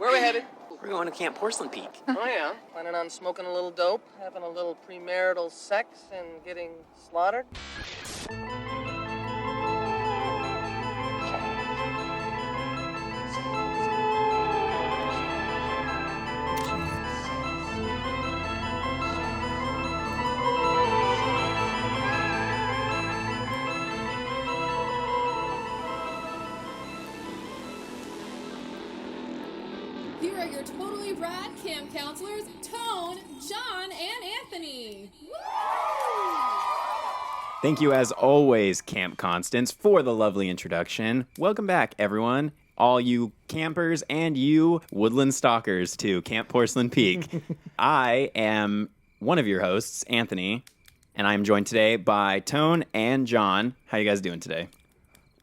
Where are we headed? We're going to Camp Porcelain Peak. Oh, yeah? Planning on smoking a little dope, having a little premarital sex, and getting slaughtered? Here are your totally rad camp counselors, Tone, John, and Anthony. Thank you, as always, Camp Constance, for the lovely introduction. Welcome back, everyone, all you campers and you woodland stalkers to Camp Porcelain Peak. I am one of your hosts, Anthony, and I'm joined today by Tone and John. How you guys doing today?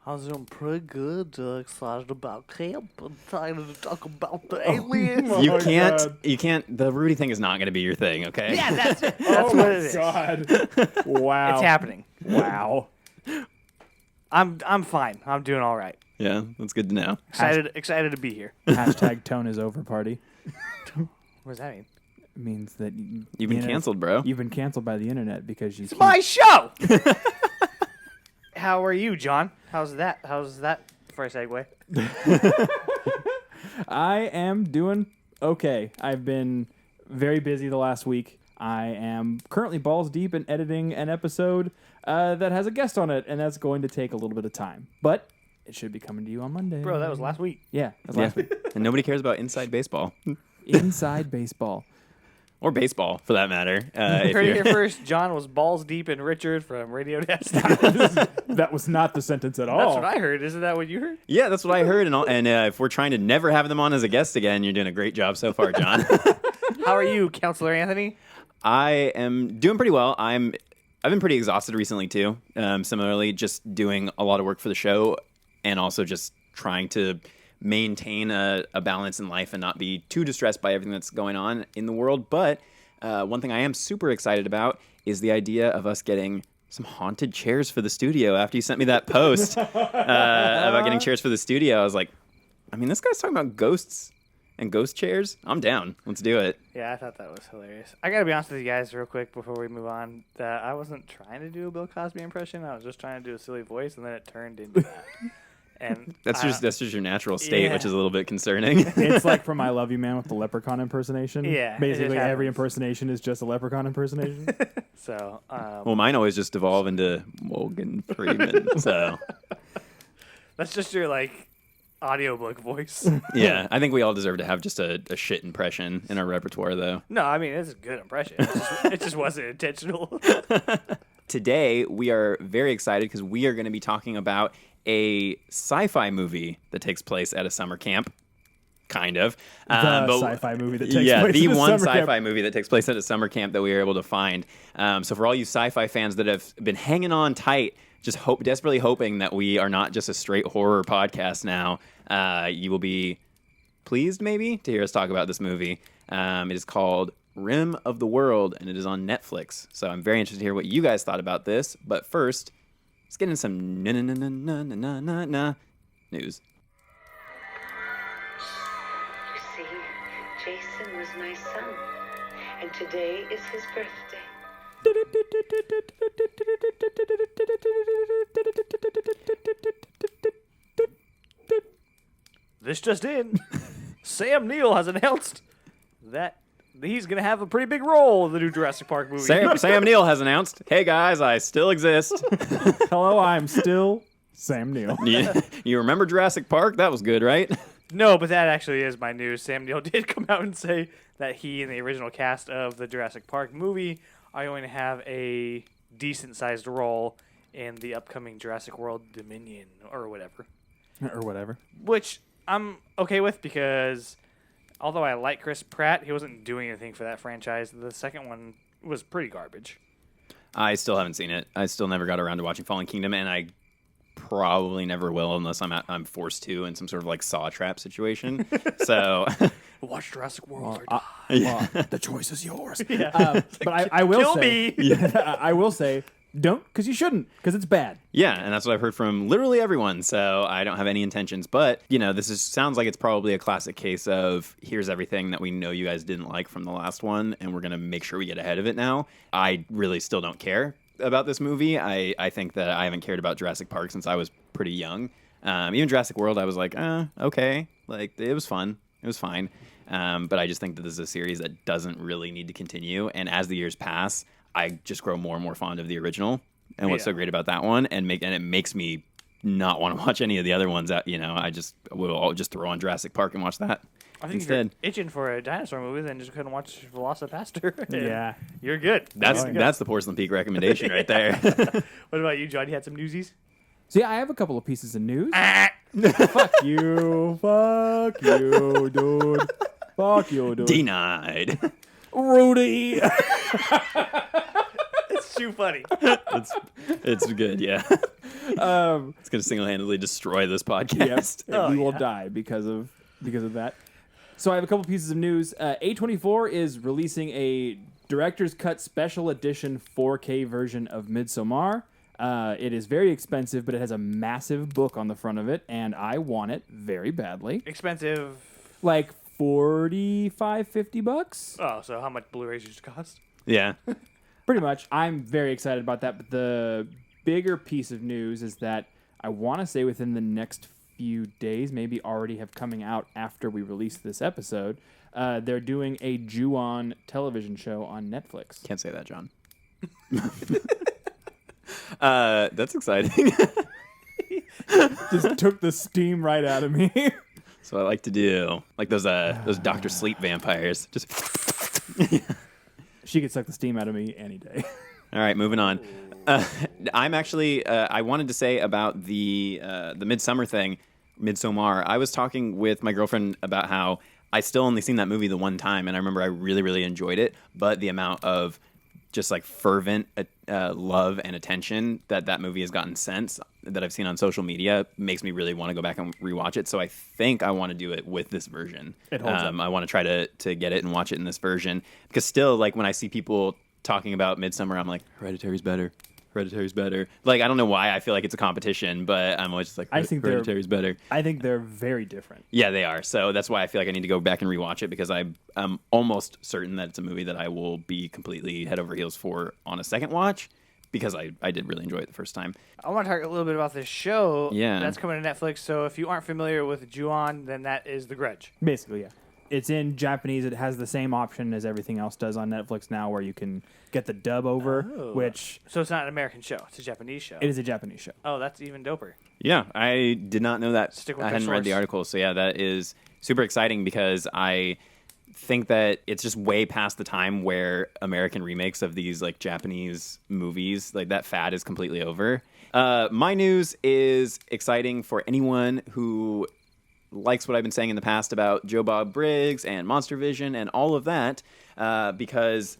I was doing pretty good. Excited about camp. Excited to talk about the aliens. You can't. The Rudy thing is not going to be your thing, okay? Yeah, that's it. That's what it is. God. Wow. It's happening. Wow. I'm fine. I'm doing all right. Yeah, that's good to know. Excited to be here. Hashtag tone is over party. What does that mean? It means that You've been canceled, bro. You've been canceled by the internet because you. It's my show. How are you, John? How's that? How's that for a segue? I am doing okay. I've been very busy the last week. I am currently balls deep in editing an episode that has a guest on it, and that's going to take a little bit of time. But it should be coming to you on Monday. Bro, that was last week. Yeah, that was last week. And nobody cares about inside baseball. Inside baseball. Or baseball, for that matter. You heard it here first. John was balls deep in Richard from Radio Desk. That was not the sentence at all. That's what I heard. Isn't that what you heard? Yeah, that's what I heard. And if we're trying to never have them on as a guest again, you're doing a great job so far, John. How are you, Counselor Anthony? I am doing pretty well. I've been pretty exhausted recently, too. Similarly, just doing a lot of work for the show and also just trying to maintain a balance in life and not be too distressed by everything that's going on in the world. But one thing I am super excited about is the idea of us getting some haunted chairs for the studio. After you sent me that post about getting chairs for the studio, I was like, I mean, this guy's talking about ghosts and ghost chairs. I'm down. Let's do it. Yeah, I thought that was hilarious. I got to be honest with you guys real quick before we move on that I wasn't trying to do a Bill Cosby impression. I was just trying to do a silly voice, and then it turned into that. And that's just your natural state, yeah. Which is a little bit concerning. It's like from I Love You Man with the leprechaun impersonation. Yeah, Basically, every impersonation is just a leprechaun impersonation. So, well, mine always just devolve into Morgan Freeman. So that's just your audiobook voice. Yeah, I think we all deserve to have just a shit impression in our repertoire, though. No, I mean it's a good impression. It just wasn't intentional. Today we are very excited because we are going to be talking about a sci-fi movie that takes place at a summer camp. Kind of. Sci-fi movie that takes place the at a one summer sci-fi camp. movie that takes place at a summer camp that we were able to find. So for all you sci-fi fans that have been hanging on tight, just desperately hoping that we are not just a straight horror podcast now, you will be pleased maybe to hear us talk about this movie. It is called Rim of the World, and it is on Netflix. So I'm very interested to hear what you guys thought about this. But first, let's get into some news. You see, Jason was my son, and today is his birthday. This just in. Sam Neill has announced that he's going to have a pretty big role in the new Jurassic Park movie. Sam Neill has announced, hey guys, I still exist. Hello, I'm still Sam Neill. You remember Jurassic Park? That was good, right? No, but that actually is my news. Sam Neill did come out and say that he and the original cast of the Jurassic Park movie are going to have a decent-sized role in the upcoming Jurassic World Dominion or whatever. Or whatever. Which I'm okay with because although I like Chris Pratt, he wasn't doing anything for that franchise. The second one was pretty garbage. I still haven't seen it. I still never got around to watching Fallen Kingdom, and I probably never will unless I'm forced to in some sort of saw trap situation. So Watch Jurassic World. Well, the choice is yours. Yeah. But I will Kill say, me. I will say, don't, because you shouldn't, because it's bad. Yeah, and that's what I've heard from literally everyone, so I don't have any intentions. But, sounds like it's probably a classic case of here's everything that we know you guys didn't like from the last one, and we're going to make sure we get ahead of it now. I really still don't care about this movie. I think that I haven't cared about Jurassic Park since I was pretty young. Even Jurassic World, I was like, okay. Like, it was fun. It was fine. But I just think that this is a series that doesn't really need to continue. And as the years pass, I just grow more and more fond of the original and what's so great about that one. And it makes me not want to watch any of the other ones that, I will just throw on Jurassic Park and watch that. I think instead. if you're itching for a dinosaur movie, then just couldn't watch Velocipaster. Yeah. You're good. That's the Porcelain Peak recommendation right there. What about you, John? You had some newsies? So yeah, I have a couple of pieces of news. Fuck you. Fuck you, dude. Fuck you, dude. Denied. Rudy. It's too funny. It's good, yeah. It's going to single-handedly destroy this podcast. Yep. We will die because of that. So I have a couple pieces of news. A24 is releasing a director's cut special edition 4K version of Midsommar. It is very expensive, but it has a massive book on the front of it, and I want it very badly. Expensive. Like $45-50. Oh, so how much Blu-rays used to cost? Yeah. Pretty much. I'm very excited about that, but the bigger piece of news is that I want to say within the next few days, maybe already have coming out after we release this episode, they're doing a Ju-on television show on Netflix. Can't say that, John. That's exciting. Just took the steam right out of me. That's what I like to do. Like those Dr. Sleep vampires. Just She could suck the steam out of me any day. All right, moving on. I'm actually I wanted to say about the Midsummer thing, Midsommar. I was talking with my girlfriend about how I still only seen that movie the one time, and I remember I really, really enjoyed it, but the amount of just like fervent love and attention that movie has gotten since that I've seen on social media makes me really want to go back and rewatch it. So I think I want to do it with this version. It holds up. I want to try to get it and watch it in this version, because still, like, when I see people talking about Midsommar, I'm like, Hereditary's better. Like, I don't know why I feel like it's a competition, but I'm always just like, Hereditary's better. I think they're very different. Yeah, they are. So that's why I feel like I need to go back and rewatch it, because I'm almost certain that it's a movie that I will be completely head over heels for on a second watch, because I did really enjoy it the first time. I want to talk a little bit about this show Yeah. that's coming to Netflix. So if you aren't familiar with Ju-on, then that is The Grudge. Basically, yeah. It's in Japanese. It has the same option as everything else does on Netflix now, where you can get the dub over, which... So it's not an American show. It's a Japanese show. It is a Japanese show. Oh, that's even doper. Yeah, I did not know that. Stick with I the hadn't read the source. article, so yeah, that is super exciting, because I think that it's just way past the time where American remakes of these like Japanese movies, like that fad is completely over. My news is exciting for anyone who likes what I've been saying in the past about Joe Bob Briggs and Monster Vision and all of that, because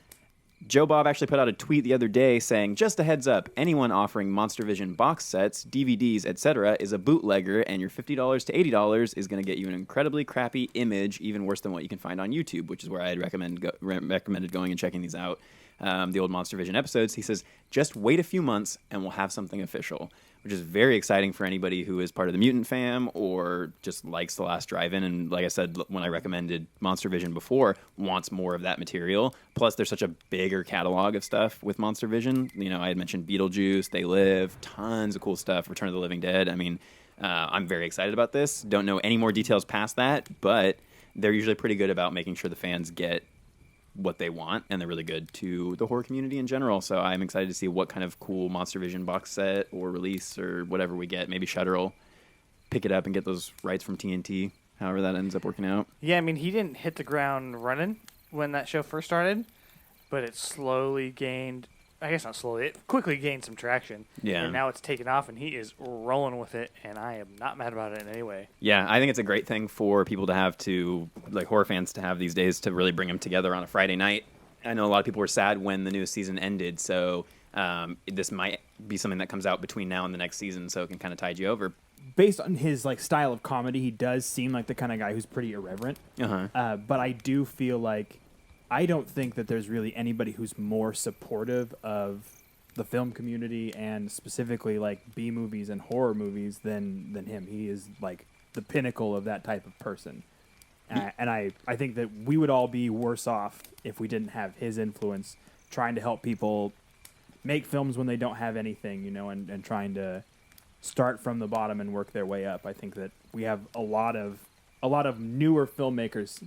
Joe Bob actually put out a tweet the other day saying, just a heads up, anyone offering Monster Vision box sets, DVDs, etc. is a bootlegger, and your $50 to $80 is going to get you an incredibly crappy image, even worse than what you can find on YouTube, which is where I had recommended going and checking these out, the old Monster Vision episodes. He says, just wait a few months and we'll have something official, which is very exciting for anybody who is part of the Mutant fam or just likes The Last Drive-In. And like I said, when I recommended Monster Vision before, wants more of that material. Plus, there's such a bigger catalog of stuff with Monster Vision. You know, I had mentioned Beetlejuice, They Live, tons of cool stuff, Return of the Living Dead. I mean, I'm very excited about this. Don't know any more details past that, but they're usually pretty good about making sure the fans get what they want, and they're really good to the horror community in general. So I'm excited to see what kind of cool Monster Vision box set or release or whatever we get. Maybe Shudder will pick it up and get those rights from TNT, however that ends up working out. Yeah, I mean, he didn't hit the ground running when that show first started, but it slowly gained, I guess not slowly, it quickly gained some traction. Yeah. And now it's taken off, and he is rolling with it, and I am not mad about it in any way. Yeah, I think it's a great thing for people to have to, like horror fans to have these days, to really bring them together on a Friday night. I know a lot of people were sad when the newest season ended, so this might be something that comes out between now and the next season, so it can kind of tide you over. Based on his like style of comedy, he does seem like the kind of guy who's pretty irreverent. But I do feel like I don't think that there's really anybody who's more supportive of the film community and specifically like B movies and horror movies than him. He is like the pinnacle of that type of person. And I think that we would all be worse off if we didn't have his influence trying to help people make films when they don't have anything, and trying to start from the bottom and work their way up. I think that we have a lot of newer filmmakers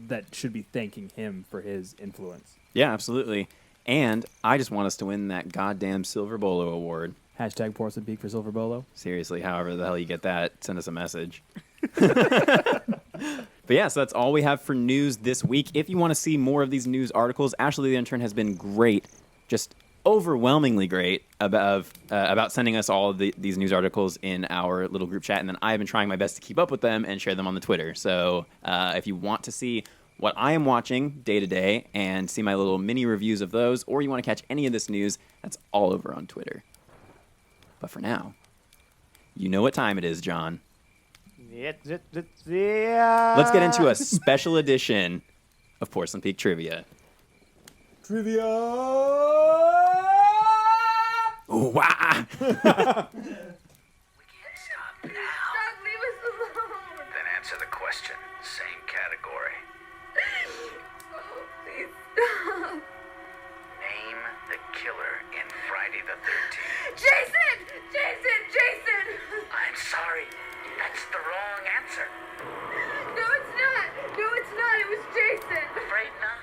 that should be thanking him for his influence. Yeah, absolutely. And I just want us to win that goddamn Silver Bolo award. Hashtag Porcelain Peak for Silver Bolo. Seriously, however the hell you get that, send us a message. But yeah, so that's all we have for news this week. If you want to see more of these news articles, Ashley the intern has been great, just overwhelmingly great about sending us all of these news articles in our little group chat, and then I've been trying my best to keep up with them and share them on the Twitter. So if you want to see what I am watching day to day and see my little mini reviews of those, or you want to catch any of this news, that's all over on Twitter. But for now, you know what time it is, John. Yeah. Let's get into a special edition of Porcelain Peak Trivia. Trivia! Ooh, wah! We can't stop now. God, leave us alone. Then answer the question. Same category. Oh, please stop. Name the killer in Friday the 13th. Jason! Jason! Jason! I'm sorry. That's the wrong answer. No, it's not. No, it's not. It was Jason. Afraid not.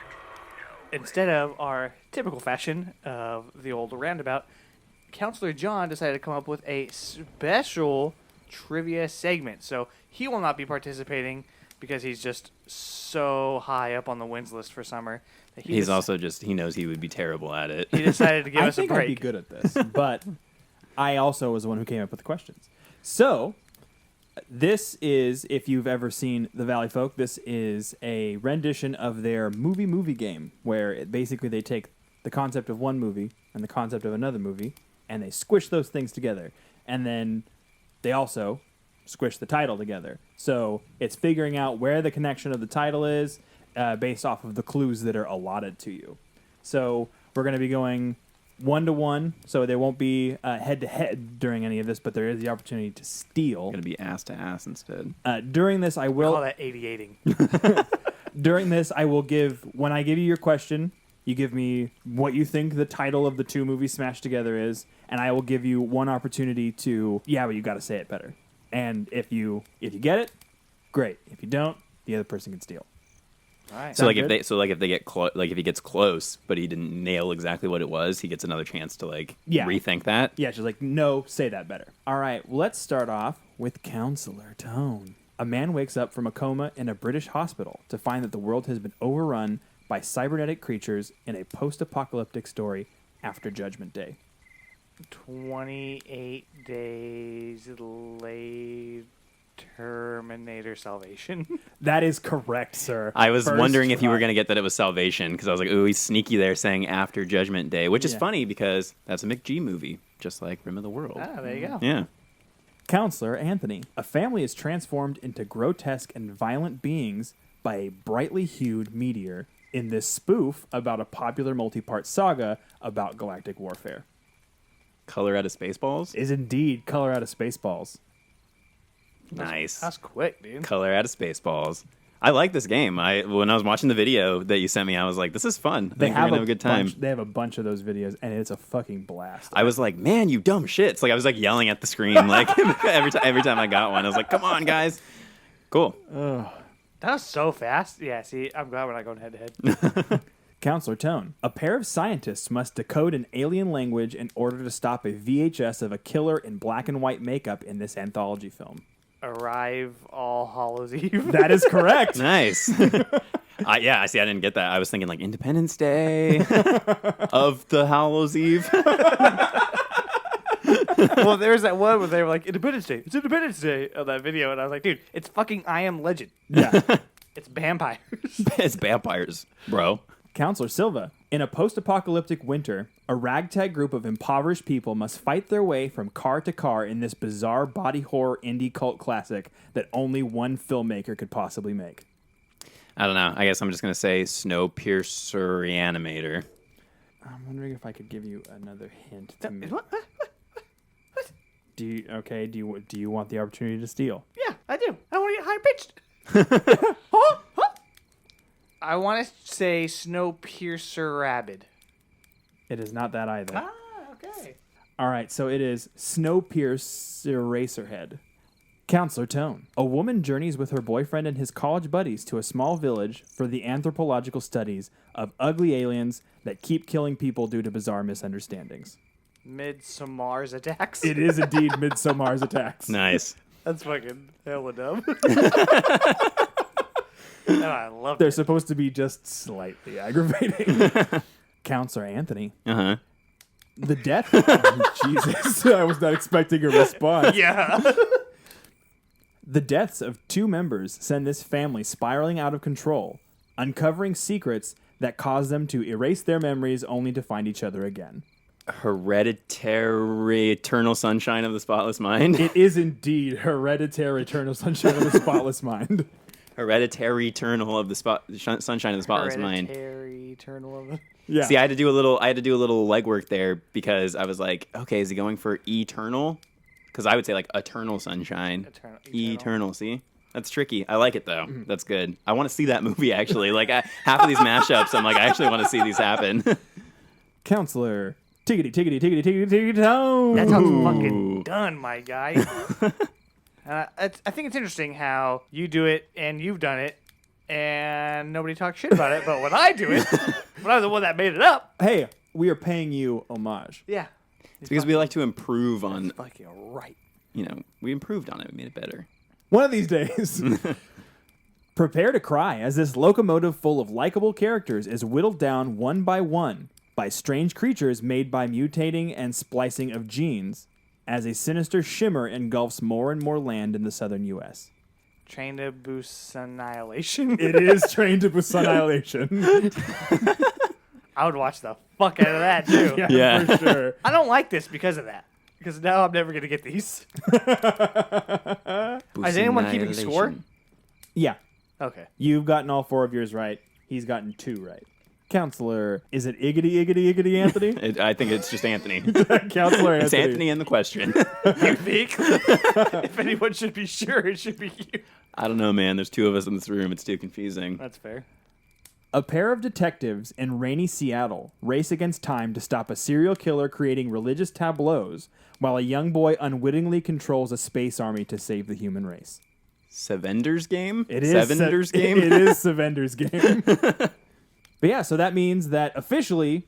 Instead of our typical fashion of the old roundabout, Counselor John decided to come up with a special trivia segment. So he will not be participating because he's just so high up on the wins list for summer. That He's also just, he knows he would be terrible at it. he decided to give I us a think I'd be break. good at this, but I also was the one who came up with the questions. So this is, if you've ever seen The Valley Folk, this is a rendition of their movie game, where basically they take the concept of one movie and the concept of another movie, and they squish those things together. And then they also squish the title together. So it's figuring out where the connection of the title is based off of the clues that are allotted to you. So we're going to be going 1-to-1, so there won't be head-to-head during any of this, but there is the opportunity to steal. Going to be ass to ass instead. During this, I Call will. that 88ing. During this, I will give. When I give you your question, you give me what you think the title of the two movies smashed together is, and I will give you one opportunity to. Yeah, but you got to say it better. And if you get it, great. If you don't, the other person can steal. All right. So like good? if they get if he gets close, but he didn't nail exactly what it was, he gets another chance to rethink that. Yeah, she's like, no, say that better. All right, let's start off with Counselor Tone. A man wakes up from a coma in a British hospital to find that the world has been overrun by cybernetic creatures in a post-apocalyptic story after Judgment Day. 28 days late. Terminator Salvation. That is correct, sir. I was First wondering if you were try. going to get that it was Salvation, because I was like, ooh, he's sneaky there saying after Judgment Day, which is Yeah. funny because that's a McG movie, just like Rim of the World. Ah, there you go. Yeah. Counselor Anthony. A family is transformed into grotesque and violent beings by a brightly hued meteor in this spoof about a popular multi-part saga about galactic warfare. Color Out of Spaceballs? Is indeed Color Out of Spaceballs. Nice. That's quick, dude. Color Out of Spaceballs. I like this game. When I was watching the video that you sent me, I was like, this is fun. I think we're going to have a good time. They have a bunch of those videos, and it's a fucking blast. I was like, man, you dumb shits. Like, I was like yelling at the screen like every time I got one. I was like, come on, guys. Cool. That was so fast. Yeah, see, I'm glad we're not going head to head. Counselor Tone. A pair of scientists must decode an alien language in order to stop a VHS of a killer in black and white makeup in this anthology film. Arrive All Hallows Eve. That is correct. Nice. Yeah, I see. I didn't get that. I was thinking like Independence Day of the Hallows Eve. Well, there's that one where they were like, Independence Day. It's Independence Day on that video. And I was like, dude, it's fucking I Am Legend. Yeah. It's vampires. It's vampires, bro. Counselor Silva. In a post-apocalyptic winter, a ragtag group of impoverished people must fight their way from car to car in this bizarre body horror indie cult classic that only one filmmaker could possibly make. I don't know. I guess I'm just going to say Snowpiercer Reanimator. I'm wondering if I could give you another hint. What? Do you want the opportunity to steal? Yeah, I do. I want to get high pitched. I want to say Snowpiercer Rabid. It is not that either. Ah, okay. All right, so it is Snowpiercer Eraserhead. Counselor Tone. A woman journeys with her boyfriend and his college buddies to a small village for the anthropological studies of ugly aliens that keep killing people due to bizarre misunderstandings. Midsummer's Attacks. It is indeed Midsummer's Attacks. Nice. That's fucking hella dumb. Oh, I love They're it. supposed to be just slightly aggravating. Counselor Anthony. Uh-huh. The death. Oh, Jesus. I was not expecting a response. Yeah. The deaths of 2 members send this family spiraling out of control, uncovering secrets that cause them to erase their memories only to find each other again. Hereditary Eternal Sunshine of the Spotless Mind. It is indeed Hereditary Eternal Sunshine of the Spotless Mind. Hereditary Eternal of the Sunshine of the Spotless Mind. Hereditary Eternal of the... Yeah. See, I had to do a little legwork there because I was like, okay, is he going for eternal? Because I would say like Eternal Sunshine. Eternal. See, that's tricky. I like it though. That's good. I want to see that movie actually. Like half of these mashups, I'm like, I actually want to see these happen. Counselor Tiggity Tone. That sounds fucking done, my guy. I think it's interesting how you do it and you've done it and nobody talks shit about it. But when I do it, when I'm the one that made it up. Hey, we are paying you homage. Yeah. It's because we like to improve on, Fucking right. we improved on it. We made it better. One of these days. Prepare to cry as this locomotive full of likable characters is whittled down one by strange creatures made by mutating and splicing of genes as a sinister shimmer engulfs more and more land in the southern U.S. Train to Boost Annihilation. It is Train to Busan Annihilation. I would watch the fuck out of that, too. Yeah. For sure. I don't like this because of that. Because now I'm never going to get these. Is anyone keeping score? Yeah. Okay. You've gotten all 4 of yours right. He's gotten 2 right. Counselor, is it Iggity Anthony? I think it's just Anthony. Counselor Anthony. It's Anthony in the question. You think? If anyone should be sure, it should be you. I don't know, man. There's 2 of us in this room. It's too confusing. That's fair. A pair of detectives in rainy Seattle race against time to stop a serial killer creating religious tableaus while a young boy unwittingly controls a space army to save the human race. Sevender's Game? It is Sevender's Game? It is Sevender's Game. But yeah, so that means that officially,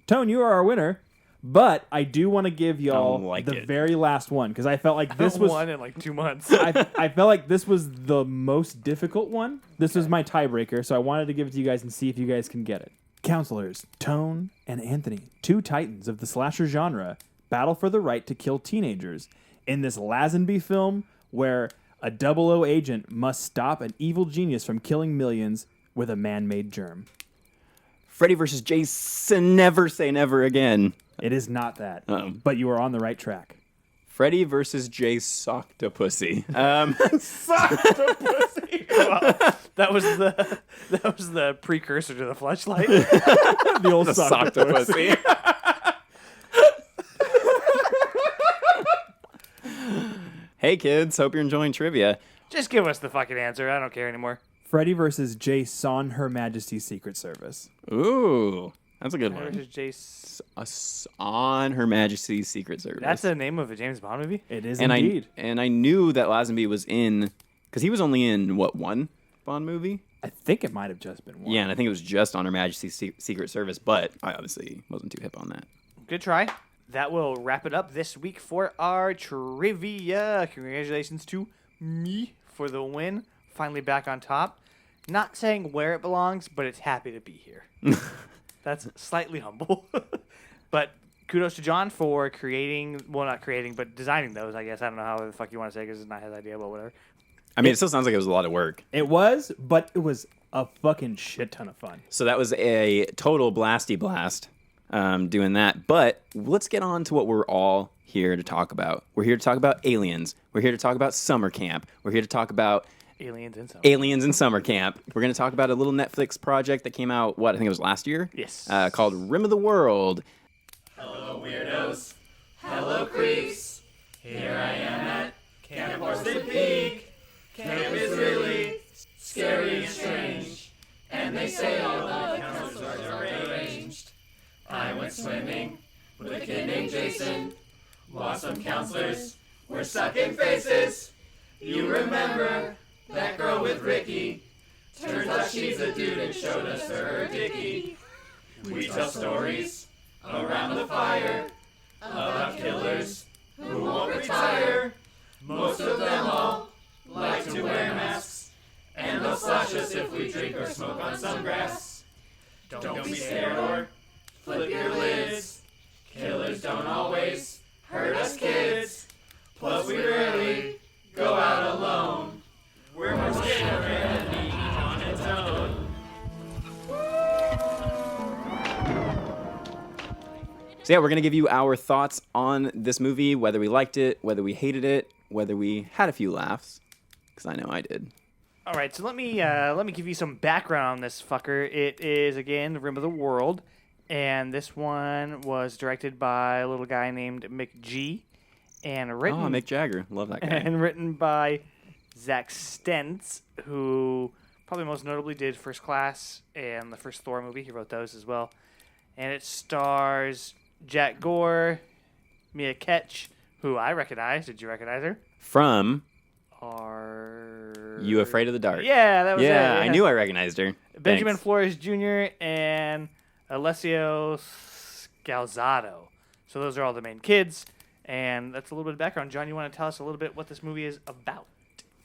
Tone, you are our winner. But I do want to give y'all the very last one because I felt like this was one in like 2 months. I felt like this was the most difficult one. This was my tiebreaker, so I wanted to give it to you guys and see if you guys can get it. Counselors Tone and Anthony, 2 titans of the slasher genre, battle for the right to kill teenagers in this Lazenby film where a 00 agent must stop an evil genius from killing millions with a man-made germ. Freddy versus Jason, Never Say Never Again. It is not that, but you are on the right track. Freddy versus Jay Soctopussy. Soctopussy. Well, that was the precursor to the Fleshlight. The old Soctopussy. Hey kids, hope you're enjoying trivia. Just give us the fucking answer. I don't care anymore. Freddy versus Jason, Her Majesty's Secret Service. Ooh, that's a good one. Versus Jace. On Her Majesty's Secret Service. That's the name of a James Bond movie? It is and indeed. I knew that Lazenby was in, because he was only in, one Bond movie? I think it might have just been one. Yeah, and I think it was just on Her Majesty's Secret Service, but I obviously wasn't too hip on that. Good try. That will wrap it up this week for our trivia. Congratulations to me for the win. Finally back on top. Not saying where it belongs, but it's happy to be here. That's slightly humble. But kudos to John for not creating, but designing those, I guess. I don't know how the fuck you want to say because it's not his idea, but whatever. I mean, it still sounds like it was a lot of work. It was, but it was a fucking shit ton of fun. So that was a total blasty blast doing that. But let's get on to what we're all here to talk about. We're here to talk about aliens. We're here to talk about summer camp. We're here to talk about Aliens in Summer. Camp. We're going to talk about a little Netflix project that came out, I think it was last year? Yes. Called Rim of the World. Hello, weirdos. Hello, creeps. Here I am at Camp Porcelain Peak. Camp is really scary and strange, and they say all the counselors are arranged. I went swimming with a kid named Jason. Lost some counselors were sucking faces. You remember that girl with Ricky? Turns out she's a dude and showed us her dickie. We tell stories around the fire about killers who won't retire. Most of them all like to wear masks, and they'll slash us if we drink or smoke on some grass. Don't be scared or flip your lids. Killers don't always hurt us kids. Plus we rarely go out alone. We're more scared than each on its own. So yeah, we're going to give you our thoughts on this movie, whether we liked it, whether we hated it, whether we had a few laughs, because I know I did. All right, so let me give you some background on this fucker. It is, again, The Rim of the World, and this one was directed by a little guy named Mick G. And written... Oh, Mick Jagger. Love that guy. And written by Zach Stentz, who probably most notably did First Class and the first Thor movie. He wrote those as well. And it stars Jack Gore, Mia Ketch, who I recognize. Did you recognize her? From Are You Afraid of the Dark? Yeah, that was it. Yeah, I knew I recognized her. Benjamin Thanks. Flores Jr. and Alessio Scalzado. So those are all the main kids. And that's a little bit of background. John, you want to tell us a little bit what this movie is about?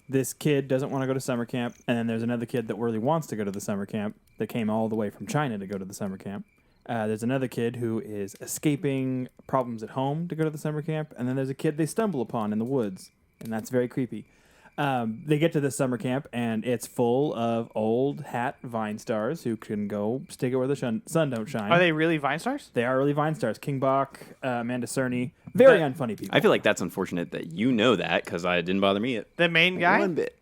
This kid doesn't want to go to summer camp, and then there's another kid that really wants to go to the summer camp that came all the way from China to go to the summer camp. There's another kid who is escaping problems at home to go to the summer camp, and then there's a kid they stumble upon in the woods, and that's very creepy. They get to the summer camp, and it's full of old hat Vine stars who can go stick it where the sun don't shine. Are they really Vine stars? They are really Vine stars. King Bach, Amanda Cerny, very unfunny people. I feel like that's unfortunate that you know that, because it didn't bother me The main guy? one bit.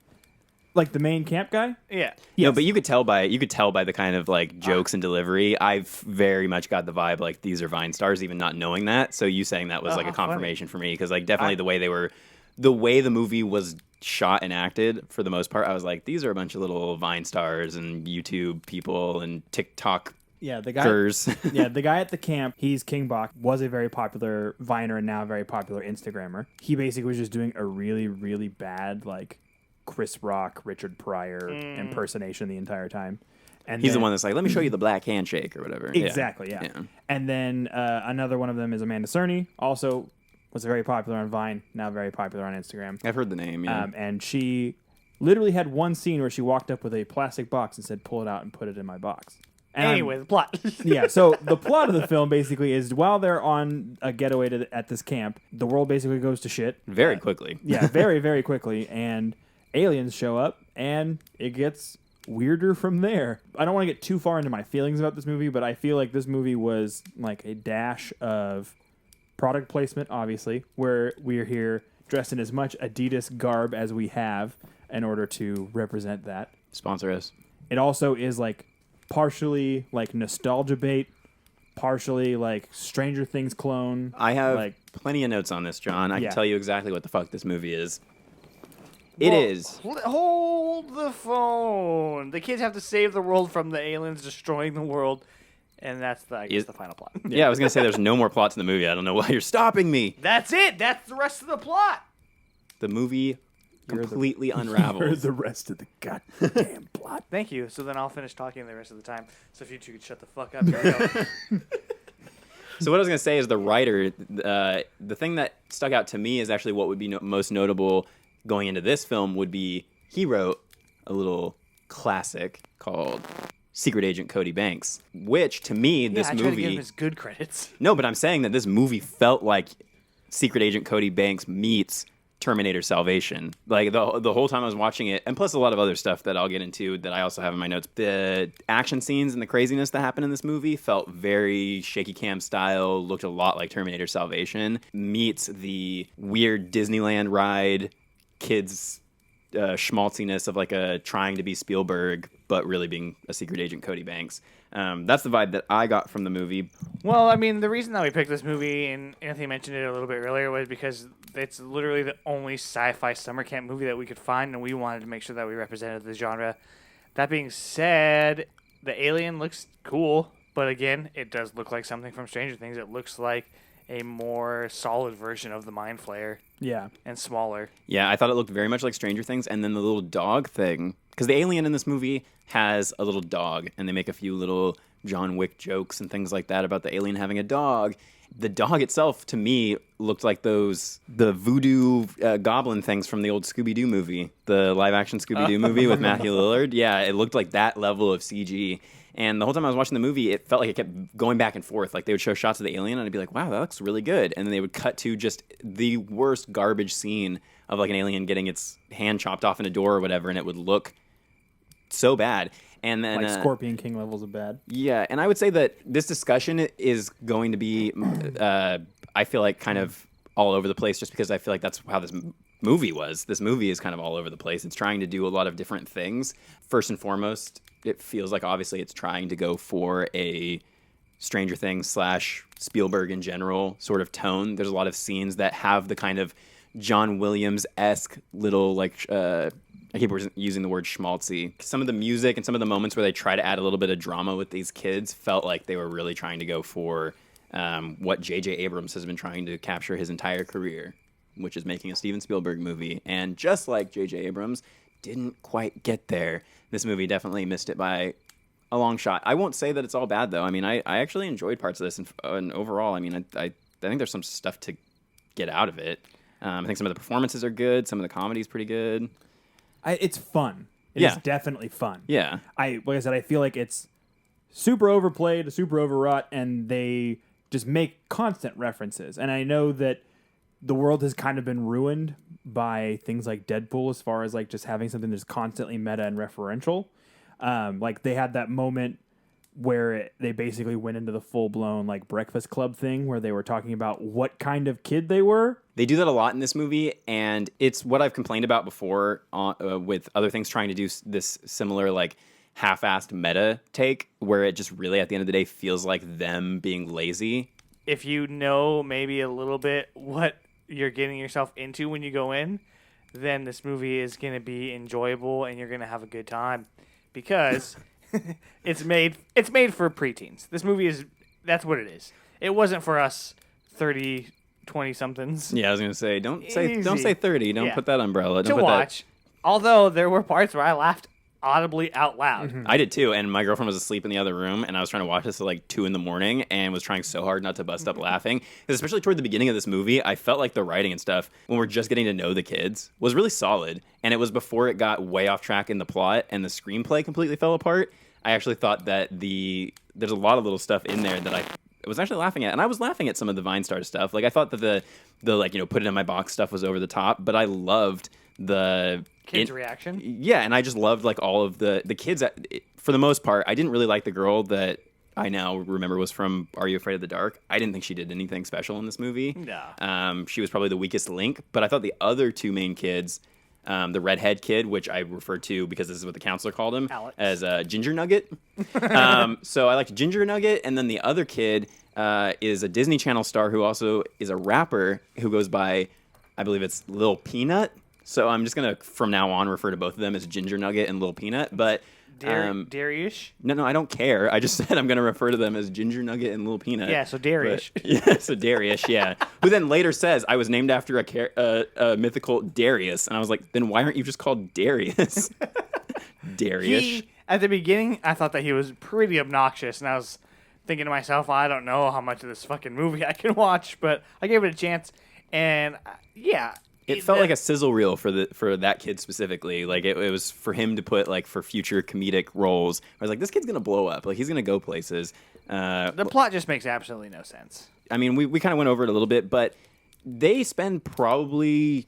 Like the main camp guy? Yeah. No, but you could tell by the kind of like jokes and delivery. I've very much got the vibe like these are Vine stars, even not knowing that. So you saying that was like a confirmation for me, because like definitely the way the movie was shot and acted for the most part, I was like, these are a bunch of little Vine stars and YouTube people and TikTok. Yeah, the guy. The guy at the camp, he's King Bach, was a very popular Viner and now a very popular Instagrammer. He basically was just doing a really, really bad like Chris Rock, Richard Pryor impersonation the entire time. And he's the one that's like, let me show you the black handshake or whatever. Exactly, yeah. And then another one of them is Amanda Cerny, also was very popular on Vine, now very popular on Instagram. I've heard the name, yeah. And she literally had one scene where she walked up with a plastic box and said, pull it out and put it in my box. And anyway, the plot. Yeah, so the plot of the film basically is while they're on a getaway at this camp, the world basically goes to shit. Very quickly. Yeah, very, very quickly. And aliens show up, and it gets weirder from there. I don't want to get too far into my feelings about this movie, but I feel like this movie was like a dash of product placement, obviously, where we're here dressed in as much Adidas garb as we have in order to represent that. Sponsor us. It also is like partially like nostalgia bait, partially like Stranger Things clone. I have like plenty of notes on this, John. I Yeah. can tell you exactly what the fuck this movie is. It is. Hold the phone. The kids have to save the world from the aliens destroying the world, and that's the final plot. Yeah, I was going to say there's no more plot to the movie. I don't know why you're stopping me. That's it. That's the rest of the plot. The movie completely Here's unravels. the rest of the goddamn plot. Thank you. So then I'll finish talking the rest of the time. So if you two could shut the fuck up. Here we go. So what I was going to say is the writer, the thing that stuck out to me is actually what would be most notable going into this film would be he wrote a little classic called Secret Agent Cody Banks, which to me, this I try to movie... give him his good credits. No, but I'm saying that this movie felt like Secret Agent Cody Banks meets Terminator Salvation. Like the whole time I was watching it, and plus a lot of other stuff that I'll get into that I also have in my notes. The action scenes and the craziness that happened in this movie felt very shaky cam style, looked a lot like Terminator Salvation, meets the weird Disneyland ride kids schmaltziness of like a trying to be Spielberg, but really being a secret agent Cody Banks. That's the vibe that I got from the movie. Well, I mean, the reason that we picked this movie, and Anthony mentioned it a little bit earlier, was because it's literally the only sci-fi summer camp movie that we could find, and we wanted to make sure that we represented the genre. That being said, the alien looks cool, but again, it does look like something from Stranger Things. It looks like a more solid version of the Mind Flayer. Yeah. And smaller. Yeah, I thought it looked very much like Stranger Things, and then the little dog thing, because the alien in this movie has a little dog, and they make a few little John Wick jokes and things like that about the alien having a dog. The dog itself, to me, looked like the voodoo goblin things from the old Scooby-Doo movie, the live-action Scooby-Doo movie with Matthew Lillard. Yeah, it looked like that level of CG. And the whole time I was watching the movie, it felt like it kept going back and forth. Like, they would show shots of the alien, and I'd be like, wow, that looks really good. And then they would cut to just the worst garbage scene of, like, an alien getting its hand chopped off in a door or whatever, and it would look so bad. And then, like Scorpion King levels of bad. Yeah, and I would say that this discussion is going to be, I feel like, kind of all over the place, just because I feel like that's how this movie was. This movie is kind of all over the place. It's trying to do a lot of different things. First and foremost, it feels like obviously it's trying to go for a Stranger Things / Spielberg in general sort of tone. There's a lot of scenes that have the kind of John Williams-esque little, like, I keep using the word schmaltzy. Some of the music and some of the moments where they try to add a little bit of drama with these kids felt like they were really trying to go for what J.J. Abrams has been trying to capture his entire career, which is making a Steven Spielberg movie. And just like J.J. Abrams didn't quite get there, this movie definitely missed it by a long shot. I won't say that it's all bad, though. I mean, I actually enjoyed parts of this, and overall, I mean, I think there's some stuff to get out of it. I think some of the performances are good. Some of the comedy's pretty good. It's fun. It's definitely fun. Yeah. Like I said, I feel like it's super overplayed, super overwrought, and they just make constant references. And I know that the world has kind of been ruined by things like Deadpool as far as like just having something that's constantly meta and referential. Like they had that moment where they basically went into the full-blown like Breakfast Club thing where they were talking about what kind of kid they were. They do that a lot in this movie, and it's what I've complained about before with other things trying to do this similar like half-assed meta take where it just really at the end of the day feels like them being lazy. If you know maybe a little bit what you're getting yourself into when you go in, then this movie is going to be enjoyable and you're going to have a good time because it's made for preteens. This movie that's what it is. It wasn't for us 30, 20 somethings. Yeah, I was going to say don't say 30. Don't put that umbrella. Don't to put watch. That. Although there were parts where I laughed audibly out loud. Mm-hmm. I did too, and my girlfriend was asleep in the other room, and I was trying to watch this at like 2 a.m. and was trying so hard not to bust up laughing. Especially toward the beginning of this movie, I felt like the writing and stuff, when we're just getting to know the kids, was really solid. And it was before it got way off track in the plot and the screenplay completely fell apart. I actually thought that there's a lot of little stuff in there that I was actually laughing at. And I was laughing at some of the Vine Star stuff. Like I thought that the like, put it in my box stuff was over the top, but I loved the kids' reaction. Yeah, and I just loved like all of the kids. For the most part, I didn't really like the girl that I now remember was from Are You Afraid of the Dark. I didn't think she did anything special in this movie. No. She was probably the weakest link, but I thought the other two main kids, the redhead kid, which I refer to because this is what the counselor called him, Alex. as Ginger Nugget. So I liked Ginger Nugget, and then the other kid is a Disney Channel star who also is a rapper who goes by, I believe it's Lil Peanut. So I'm just going to, from now on, refer to both of them as Ginger Nugget and Lil Peanut. But Darius? No, I don't care. I just said I'm going to refer to them as Ginger Nugget and Lil Peanut. Yeah, so Darius. So Darius, yeah. Who then later says, I was named after a mythical Darius. And I was like, then why aren't you just called Darius? Darius. At the beginning, I thought that he was pretty obnoxious. And I was thinking to myself, I don't know how much of this fucking movie I can watch. But I gave it a chance. And, yeah. It felt like a sizzle reel for that kid specifically. Like it was for him to put like for future comedic roles. I was like, this kid's gonna blow up. Like he's gonna go places. The plot just makes absolutely no sense. I mean, we kind of went over it a little bit, but they spend probably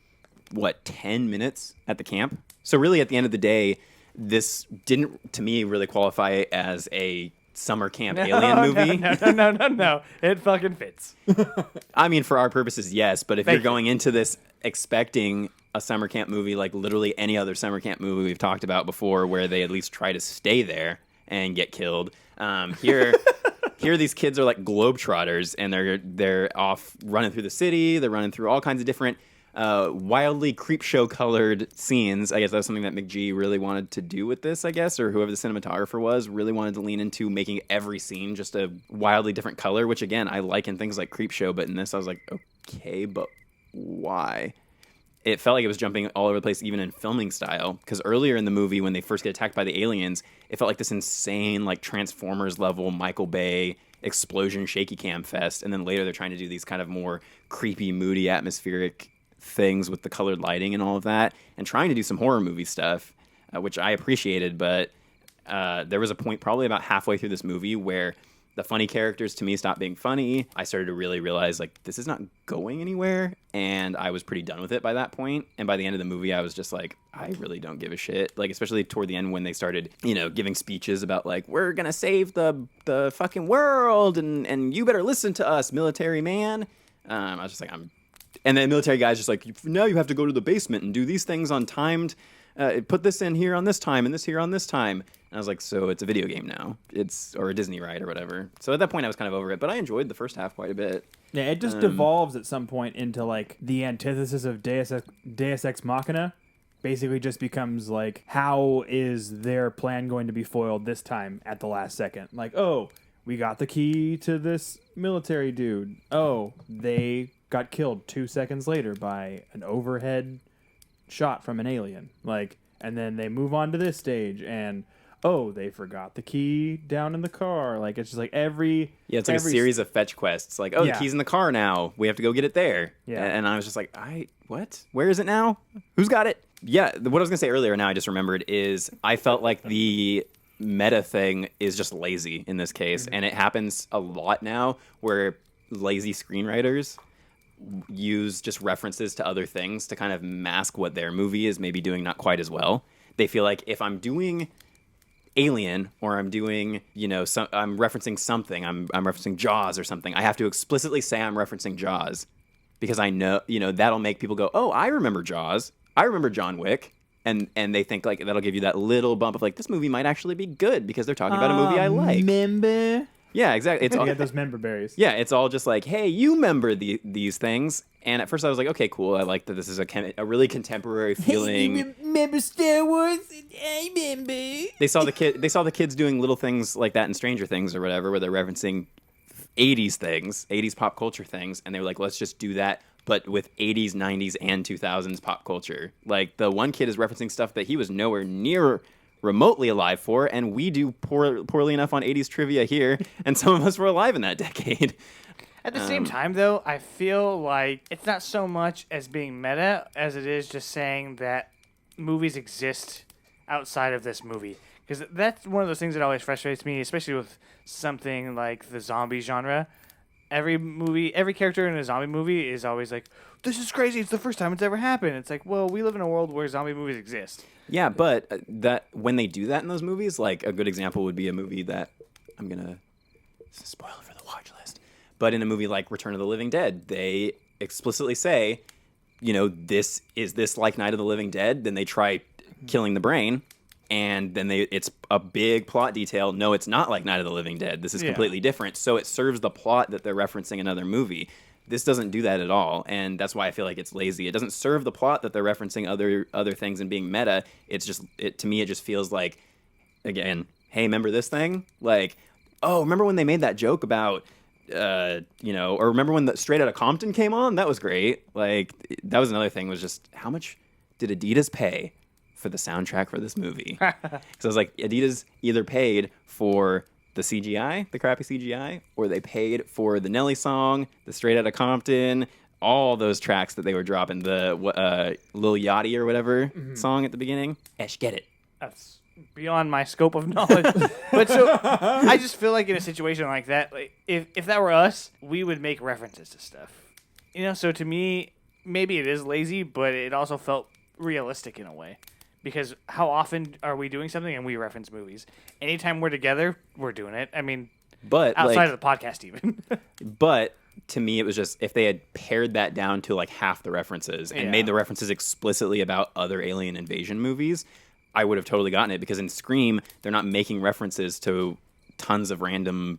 10 minutes at the camp. So really, at the end of the day, this didn't to me really qualify as a summer camp alien movie. No. It fucking fits. I mean, for our purposes, yes. But if you're going into this expecting a summer camp movie like literally any other summer camp movie we've talked about before, where they at least try to stay there and get killed. Here these kids are like globetrotters, and they're off running through the city. They're running through all kinds of different wildly creep show colored scenes. I guess that's something that McG really wanted to do with this, I guess, or whoever the cinematographer was really wanted to lean into making every scene just a wildly different color, which again, I like in things like creep show, but in this I was like, okay, but why? It felt like it was jumping all over the place, even in filming style, because earlier in the movie when they first get attacked by the aliens, it felt like this insane like Transformers level Michael Bay explosion shaky cam fest, and then later they're trying to do these kind of more creepy, moody, atmospheric things with the colored lighting and all of that, and trying to do some horror movie stuff, which I appreciated, but there was a point probably about halfway through this movie where the funny characters to me stopped being funny. I started to really realize like this is not going anywhere, and I was pretty done with it by that point. And by the end of the movie I was just like, I really don't give a shit. Like especially toward the end when they started, giving speeches about like, we're gonna save the fucking world and you better listen to us, military man. I was just like, and the military guy's just like, now you have to go to the basement and do these things on timed. Put this in here on this time and this here on this time. And I was like, so it's a video game now. Or a Disney ride or whatever. So at that point I was kind of over it, but I enjoyed the first half quite a bit. Yeah, it just devolves at some point into like the antithesis of Deus Ex Machina. Basically just becomes like, how is their plan going to be foiled this time at the last second? Like, oh, we got the key to this military dude. Oh, they got killed 2 seconds later by an overhead shot from an alien. Like, and then they move on to this stage, and oh, they forgot the key down in the car. Like, it's just like it's like a series of fetch quests. Like, the key's in the car now. We have to go get it there. Yeah. And I was just like, what? Where is it now? Who's got it? Yeah, what I was gonna say earlier, now I just remembered, is I felt like the meta thing is just lazy in this case, and it happens a lot now where lazy screenwriters use just references to other things to kind of mask what their movie is maybe doing not quite as well. They feel like if I'm doing Alien or I'm doing, I'm referencing something, I'm referencing Jaws or something, I have to explicitly say I'm referencing Jaws because I know, that'll make people go, oh, I remember Jaws. I remember John Wick. And they think like that'll give you that little bump of like, this movie might actually be good because they're talking about a movie I like. Remember? Yeah, exactly. It's all, get those member berries. Yeah, it's all just like, hey, you remember these things. And at first I was like, okay, cool. I like that this is a really contemporary feeling. You remember Star Wars? I remember. They saw the kids doing little things like that in Stranger Things or whatever, where they're referencing 80s things, 80s pop culture things, and they were like, let's just do that, but with 80s, 90s, and 2000s pop culture. Like, the one kid is referencing stuff that he was nowhere near remotely alive for, and we do poorly enough on 80s trivia here, and some of us were alive in that decade. At the same time, though, I feel like it's not so much as being meta as it is just saying that movies exist outside of this movie. Because that's one of those things that always frustrates me, especially with something like the zombie genre. Every character in a zombie movie is always like, this is crazy, it's the first time it's ever happened. It's like, well, we live in a world where zombie movies exist. Yeah, but that when they do that in those movies, like a good example would be a movie that I'm going to spoil for the watch list. But in a movie like Return of the Living Dead, they explicitly say, this like Night of the Living Dead? Then they try killing the brain. And then it's a big plot detail. No, it's not like Night of the Living Dead. This is completely different. So it serves the plot that they're referencing another movie. This doesn't do that at all, and that's why I feel like it's lazy. It doesn't serve the plot that they're referencing other things and being meta. To me, it just feels like, again, hey, remember this thing? Like, oh, remember when they made that joke about, or remember when the Straight Outta Compton came on? That was great. Like, that was another thing, was just how much did Adidas pay for the soundtrack for this movie? So I was like, Adidas either paid for the CGI, the crappy CGI, or they paid for the Nelly song, the Straight Outta Compton, all those tracks that they were dropping, the Lil Yachty or whatever song at the beginning. Esh, get it. That's beyond my scope of knowledge. But so I just feel like in a situation like that, like if that were us, we would make references to stuff. So to me, maybe it is lazy, but it also felt realistic in a way. Because how often are we doing something and we reference movies? Anytime we're together, we're doing it. I mean, but outside of the podcast even. But to me, it was just if they had pared that down to like half the references and made the references explicitly about other alien invasion movies, I would have totally gotten it. Because in Scream, they're not making references to tons of random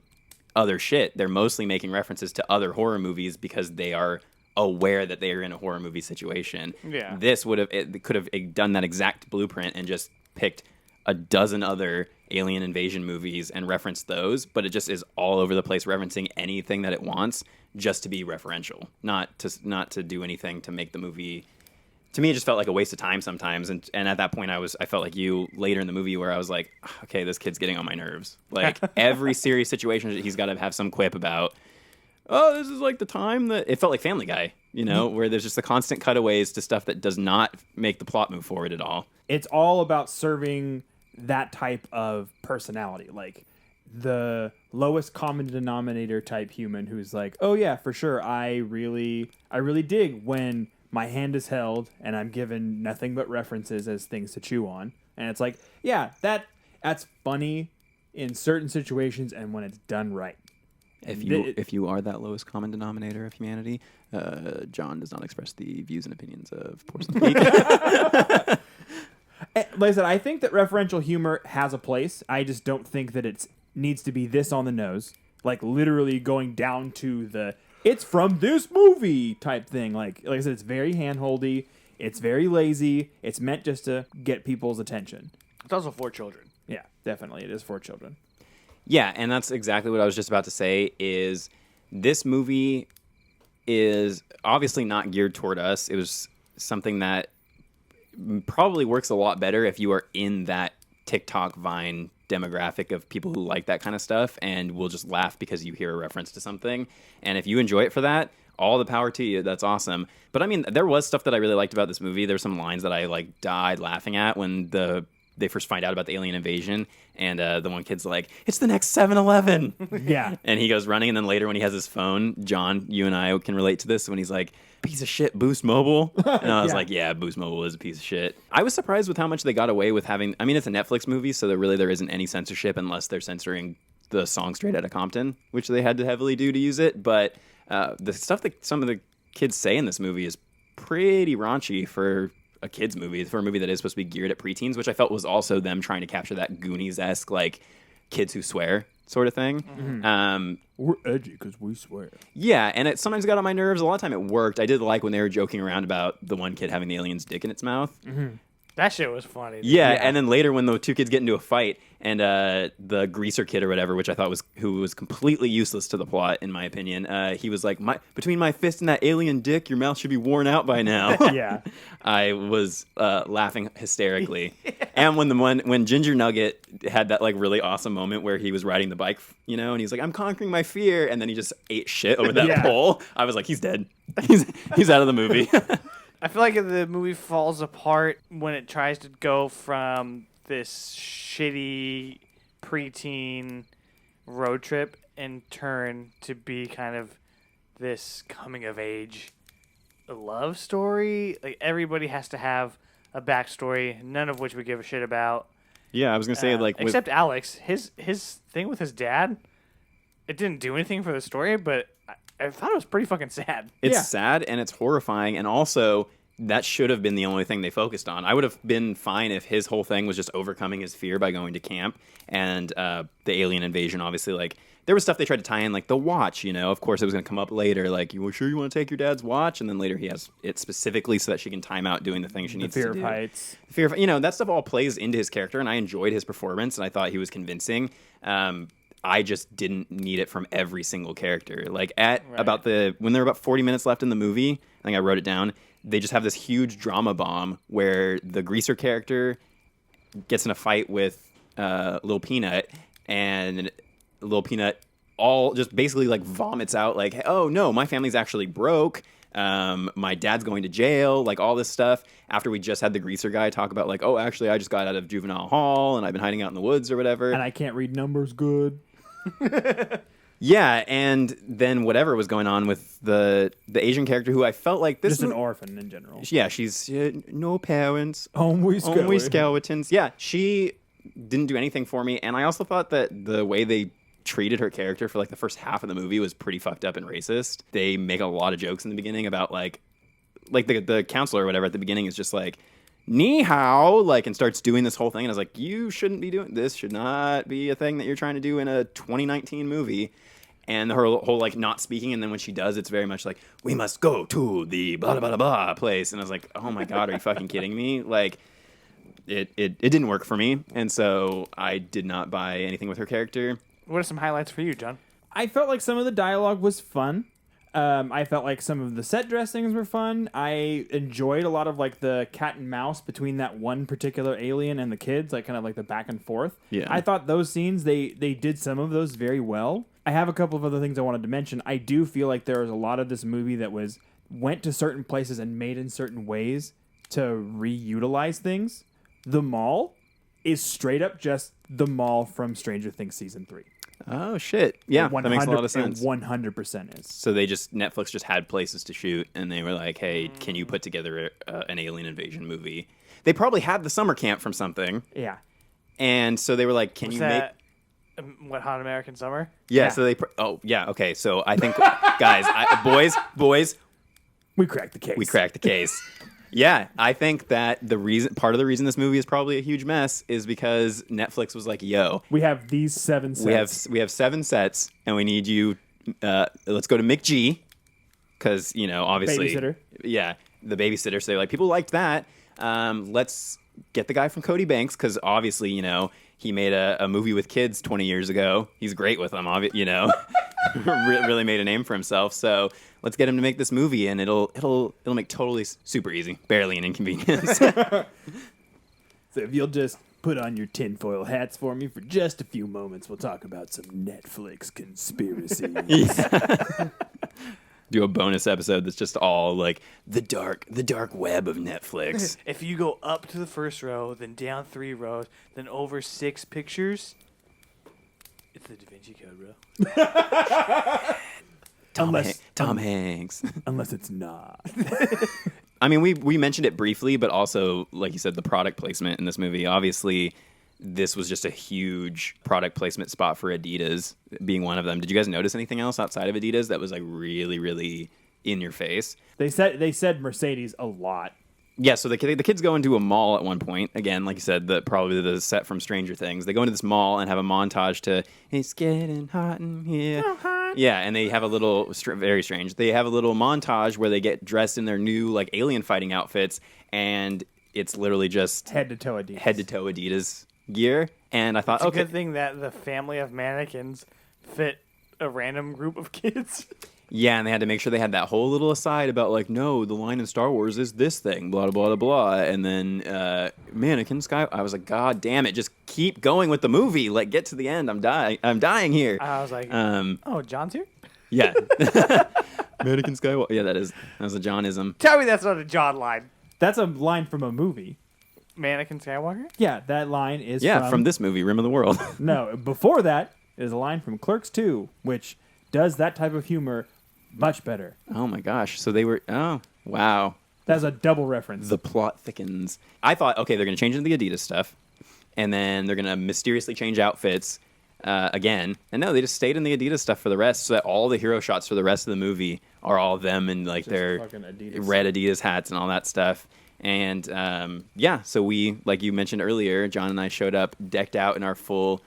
other shit. They're mostly making references to other horror movies because they are aware that they are in a horror movie situation. Yeah. This could have done that exact blueprint and just picked a dozen other alien invasion movies and referenced those, but it just is all over the place referencing anything that it wants just to be referential, not to do anything to make the movie. To me, it just felt like a waste of time sometimes, and at that point, I felt like you later in the movie where I was like, okay, this kid's getting on my nerves. Like every serious situation, he's got to have some quip about. Oh, this is like the time that it felt like Family Guy, where there's just the constant cutaways to stuff that does not make the plot move forward at all. It's all about serving that type of personality, like the lowest common denominator type human who's like, oh yeah, for sure, I really dig when my hand is held and I'm given nothing but references as things to chew on. And it's like, yeah, that's funny in certain situations and when it's done right. If you are that lowest common denominator of humanity, John does not express the views and opinions of Porcelain Peak. Like I said, I think that referential humor has a place. I just don't think that it needs to be this on the nose, like literally going down to the "it's from this movie" type thing. Like I said, it's very handholdy. It's very lazy. It's meant just to get people's attention. It's also for children. Yeah, definitely, it is for children. Yeah, and that's exactly what I was just about to say. Is this movie is obviously not geared toward us. It was something that probably works a lot better if you are in that TikTok Vine demographic of people who like that kind of stuff and will just laugh because you hear a reference to something. And if you enjoy it for that, all the power to you. That's awesome. But I mean, there was stuff that I really liked about this movie. There's some lines that I like died laughing at when they first find out about the alien invasion, and the one kid's like, "It's the next 7-Eleven." Yeah. And he goes running, and then later when he has his phone, John, you and I can relate to this when he's like, "Piece of shit, Boost Mobile." And I was like, yeah, Boost Mobile is a piece of shit. I was surprised with how much they got away with having. I mean, it's a Netflix movie, so there isn't any censorship unless they're censoring the song Straight Outta Compton, which they had to heavily do to use it. But the stuff that some of the kids say in this movie is pretty raunchy for a kid's movie, for a movie that is supposed to be geared at preteens, which I felt was also them trying to capture that Goonies-esque, like, kids who swear sort of thing. Mm-hmm. We're edgy because we swear. Yeah, and it sometimes got on my nerves. A lot of time it worked. I did like when they were joking around about the one kid having the alien's dick in its mouth. Mm-hmm. That shit was funny. Yeah, and then later when the two kids get into a fight, and the greaser kid or whatever, which I thought who was completely useless to the plot, in my opinion, he was like, between my fist and that alien dick, your mouth should be worn out by now. Yeah. I was laughing hysterically. And when Ginger Nugget had that like really awesome moment where he was riding the bike, and he's like, "I'm conquering my fear," and then he just ate shit over that pole. I was like, he's dead. He's out of the movie. I feel like the movie falls apart when it tries to go from this shitty preteen road trip and turn to be kind of this coming of age love story. Like everybody has to have a backstory, none of which we give a shit about. Yeah, I was gonna say except Alex, his thing with his dad, it didn't do anything for the story, but I thought it was pretty fucking sad. It's sad and it's horrifying, and also that should have been the only thing they focused on. I would have been fine if his whole thing was just overcoming his fear by going to camp, and the alien invasion, obviously, like, there was stuff they tried to tie in, like the watch, Of course, it was going to come up later, like, "You sure you want to take your dad's watch?" And then later he has it specifically so that she can time out doing the thing she needs to do. The fear of heights. Fear of, that stuff all plays into his character, and I enjoyed his performance, and I thought he was convincing. I just didn't need it from every single character. Like when there were about 40 minutes left in the movie, I think I wrote it down, they just have this huge drama bomb where the greaser character gets in a fight with Lil Peanut, and Lil Peanut all just basically like vomits out like, "Oh no, my family's actually broke. My dad's going to jail," like all this stuff. After we just had the greaser guy talk about like, "Oh, actually, I just got out of juvenile hall and I've been hiding out in the woods or whatever. And I can't read numbers good." Yeah, and then whatever was going on with the Asian character, who I felt like this just an orphan in general. Yeah, she's no parents, only skeletons. Yeah, she didn't do anything for me, and I also thought that the way they treated her character for like the first half of the movie was pretty fucked up and racist. They make a lot of jokes in the beginning about like the counselor or whatever at the beginning is just like, ni hao, like, and starts doing this whole thing. And I was like, you shouldn't be doing this. Should not be a thing that you're trying to do in a 2019 movie. And her whole like not speaking, and then when she does, it's very much like, we must go to the blah blah blah blah place. And I was like, oh my god, are you fucking kidding me? Like, it didn't work for me, and so I did not buy anything with her character. What are some highlights for you, John? I felt like some of the dialogue was fun. I felt like some of the set dressings were fun. I enjoyed a lot of like the cat and mouse between that one particular alien and the kids, like kind of like the back and forth. Yeah. I thought those scenes, they did some of those very well. I have a couple of other things I wanted to mention. I do feel like there was a lot of this movie that went to certain places and made in certain ways to reutilize things. The mall is straight up just the mall from Stranger Things Season 3. Oh shit! Yeah, that makes a lot of sense. 100% is. So Netflix just had places to shoot, and they were like, "Hey, can you put together an alien invasion movie?" They probably had the summer camp from something, Yeah. and so they were like, "Can you make?" What, Hot American Summer? Yeah. So they. Okay. So I think, guys, boys, We cracked the case. we cracked the case. Yeah, I think that part of the reason this movie is probably a huge mess is because Netflix was like, "Yo, We have these 7 sets. we have 7 sets, and we need you. Let's go to McG, because obviously, Babysitter. yeah, the babysitter. So they're like, people liked that. Let's get the guy from Cody Banks, because obviously, he made a movie with kids 20 years ago. He's great with them, really made a name for himself. So let's get him to make this movie, and it'll make totally super easy, barely an inconvenience." So if you'll just put on your tinfoil hats for me for just a few moments, we'll talk about some Netflix conspiracies. Do a bonus episode that's just all like the dark web of Netflix. If you go up to the first row, then down 3 rows, then over 6 pictures, it's the Da Vinci Code, bro. Tom Hanks. Unless it's not. I mean, we mentioned it briefly, but also, like you said, the product placement in this movie. Obviously, this was just a huge product placement spot for Adidas, being one of them. Did you guys notice anything else outside of Adidas that was like really, really in your face? They said Mercedes a lot. Yeah, so the kids go into a mall at one point. Again, like you said, probably the set from Stranger Things. They go into this mall and have a montage to "It's getting hot in here." So hot. Yeah, and they have a little very strange. They have a little montage where they get dressed in their new like alien fighting outfits, and it's literally just Head to toe Adidas. Adidas gear. And I thought, It's okay, a good thing that the family of mannequins fit a random group of kids. yeah, and they had to make sure they had that whole little aside about like, no, the line in Star Wars is this thing, blah blah blah blah, and then Mannequin Sky. I was like, God damn it, just keep going with the movie. Like, get to the end. I'm dying here. I was like, oh, John's here? Yeah, Mannequin Skywalker. Yeah, that was a Johnism. Tell me that's not a John line. That's a line from a movie. Mannequin Skywalker? Yeah, that line is from this movie, Rim of the World. No, before that is a line from Clerks 2, which does that type of humor much better. Oh my gosh! So they were. Oh wow! That's a double reference. The plot thickens. I thought, okay, they're going to change into the Adidas stuff, and then they're going to mysteriously change outfits again. And no, they just stayed in the Adidas stuff for the rest, so that all the hero shots for the rest of the movie are all them in like Just their fucking Adidas. red Adidas hats and all that stuff. And so we, like you mentioned earlier, John and I showed up decked out in our full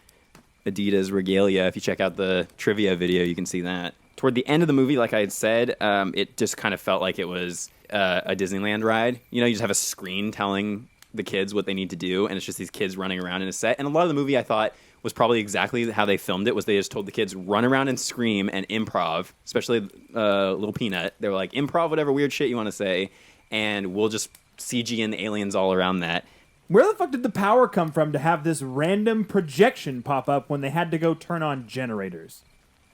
Adidas regalia. If you check out the trivia video, you can see that. Toward the end of the movie, like I had said, it just kind of felt like it was a Disneyland ride. You just have a screen telling the kids what they need to do, and it's just these kids running around in a set. And a lot of the movie, I thought, was probably exactly how they filmed it, was they just told the kids, run around and scream and improv, especially Little Peanut. They were like, improv whatever weird shit you want to say, and we'll just CG in the aliens all around that. Where the fuck did the power come from to have this random projection pop up when they had to go turn on generators?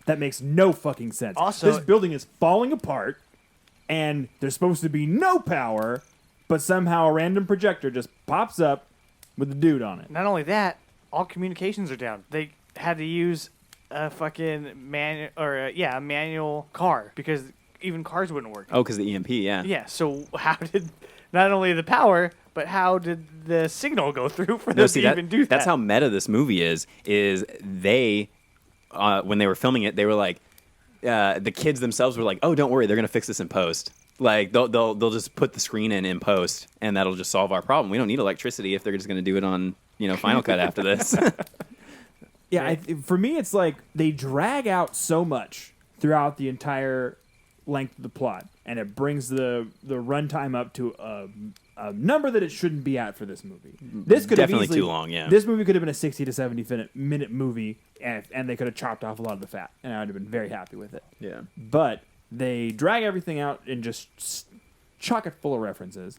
That makes no fucking sense. Also, this building is falling apart, and there's supposed to be no power, but somehow a random projector just pops up with a dude on it. Not only that, all communications are down. They had to use a fucking a manual car because even cars wouldn't work. Oh, because the EMP, yeah. Yeah, so how did not only the power, but how did the signal go through for them to even do that? That's how meta this movie is they when they were filming it, they were like, the kids themselves were like, "Oh, don't worry, they're gonna fix this in post. Like they'll just put the screen in post, and that'll just solve our problem. We don't need electricity if they're just gonna do it on Final Cut after this." Yeah, for me, it's like they drag out so much throughout the entire length of the plot, and it brings the runtime up to a number that it shouldn't be at for this movie. This could Definitely have easily, too long, yeah. This movie could have been a 60 to 70 minute movie, and they could have chopped off a lot of the fat, and I would have been very happy with it. Yeah. But they drag everything out and just chock it full of references.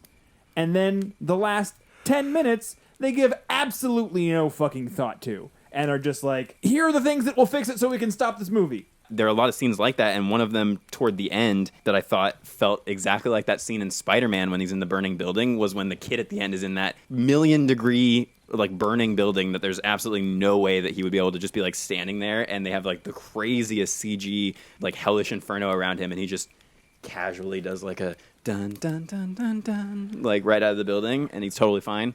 And then the last 10 minutes, they give absolutely no fucking thought to, and are just like, here are the things that will fix it so we can stop this movie. There are a lot of scenes like that, and one of them toward the end that I thought felt exactly like that scene in Spider-Man when he's in the burning building was when the kid at the end is in that 1,000,000-degree like burning building that there's absolutely no way that he would be able to just be like standing there, and they have like the craziest CG like hellish inferno around him, and he just casually does like a dun dun dun dun dun like right out of the building, and he's totally fine.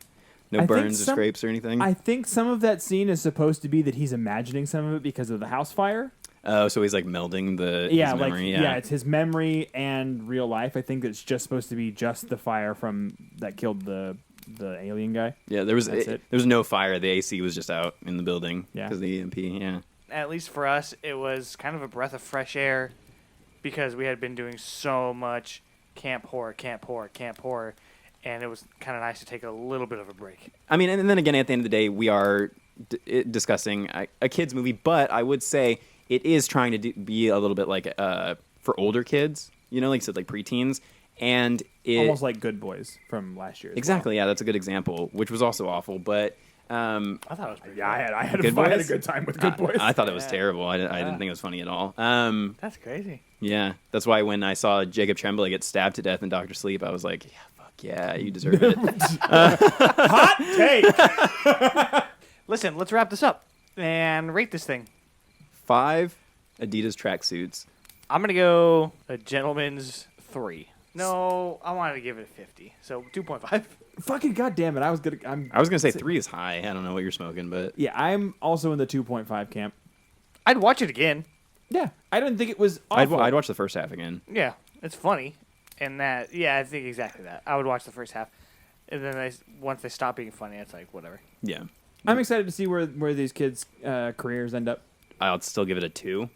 No burns or scrapes or anything. I think some of that scene is supposed to be that he's imagining some of it because of the house fire. Oh, so he's like melding his memory. Yeah, it's his memory and real life. I think it's just supposed to be just the fire that killed the alien guy. Yeah, there was no fire. The AC was just out in the building because of the EMP. Yeah. At least for us, it was kind of a breath of fresh air because we had been doing so much camp horror, and it was kind of nice to take a little bit of a break. I mean, and then again, at the end of the day, we are discussing a kids movie, but I would say it is trying to be a little bit like for older kids, like you said, like preteens, and almost like Good Boys from last year. Exactly, yeah, that's a good example, which was also awful, but I thought it was pretty good. I had a good time with Good Boys. I thought it was terrible. I didn't think it was funny at all. That's crazy. Yeah, that's why when I saw Jacob Tremblay get stabbed to death in Dr. Sleep, I was like, yeah, fuck yeah, you deserve it. Hot take. Listen, let's wrap this up and rate this thing. 5 Adidas tracksuits. I'm going to go a gentleman's 3. No, I wanted to give it a 50. So 2.5. Fucking goddamn it. I was going to say 3 is high. I don't know what you're smoking, but yeah, I'm also in the 2.5 camp. I'd watch it again. Yeah. I didn't think it was awful. I'd watch the first half again. Yeah, it's funny. And I think exactly that. I would watch the first half. And then once they stop being funny, it's like, whatever. Yeah. I'm excited to see where these kids' careers end up. I'll still give it a 2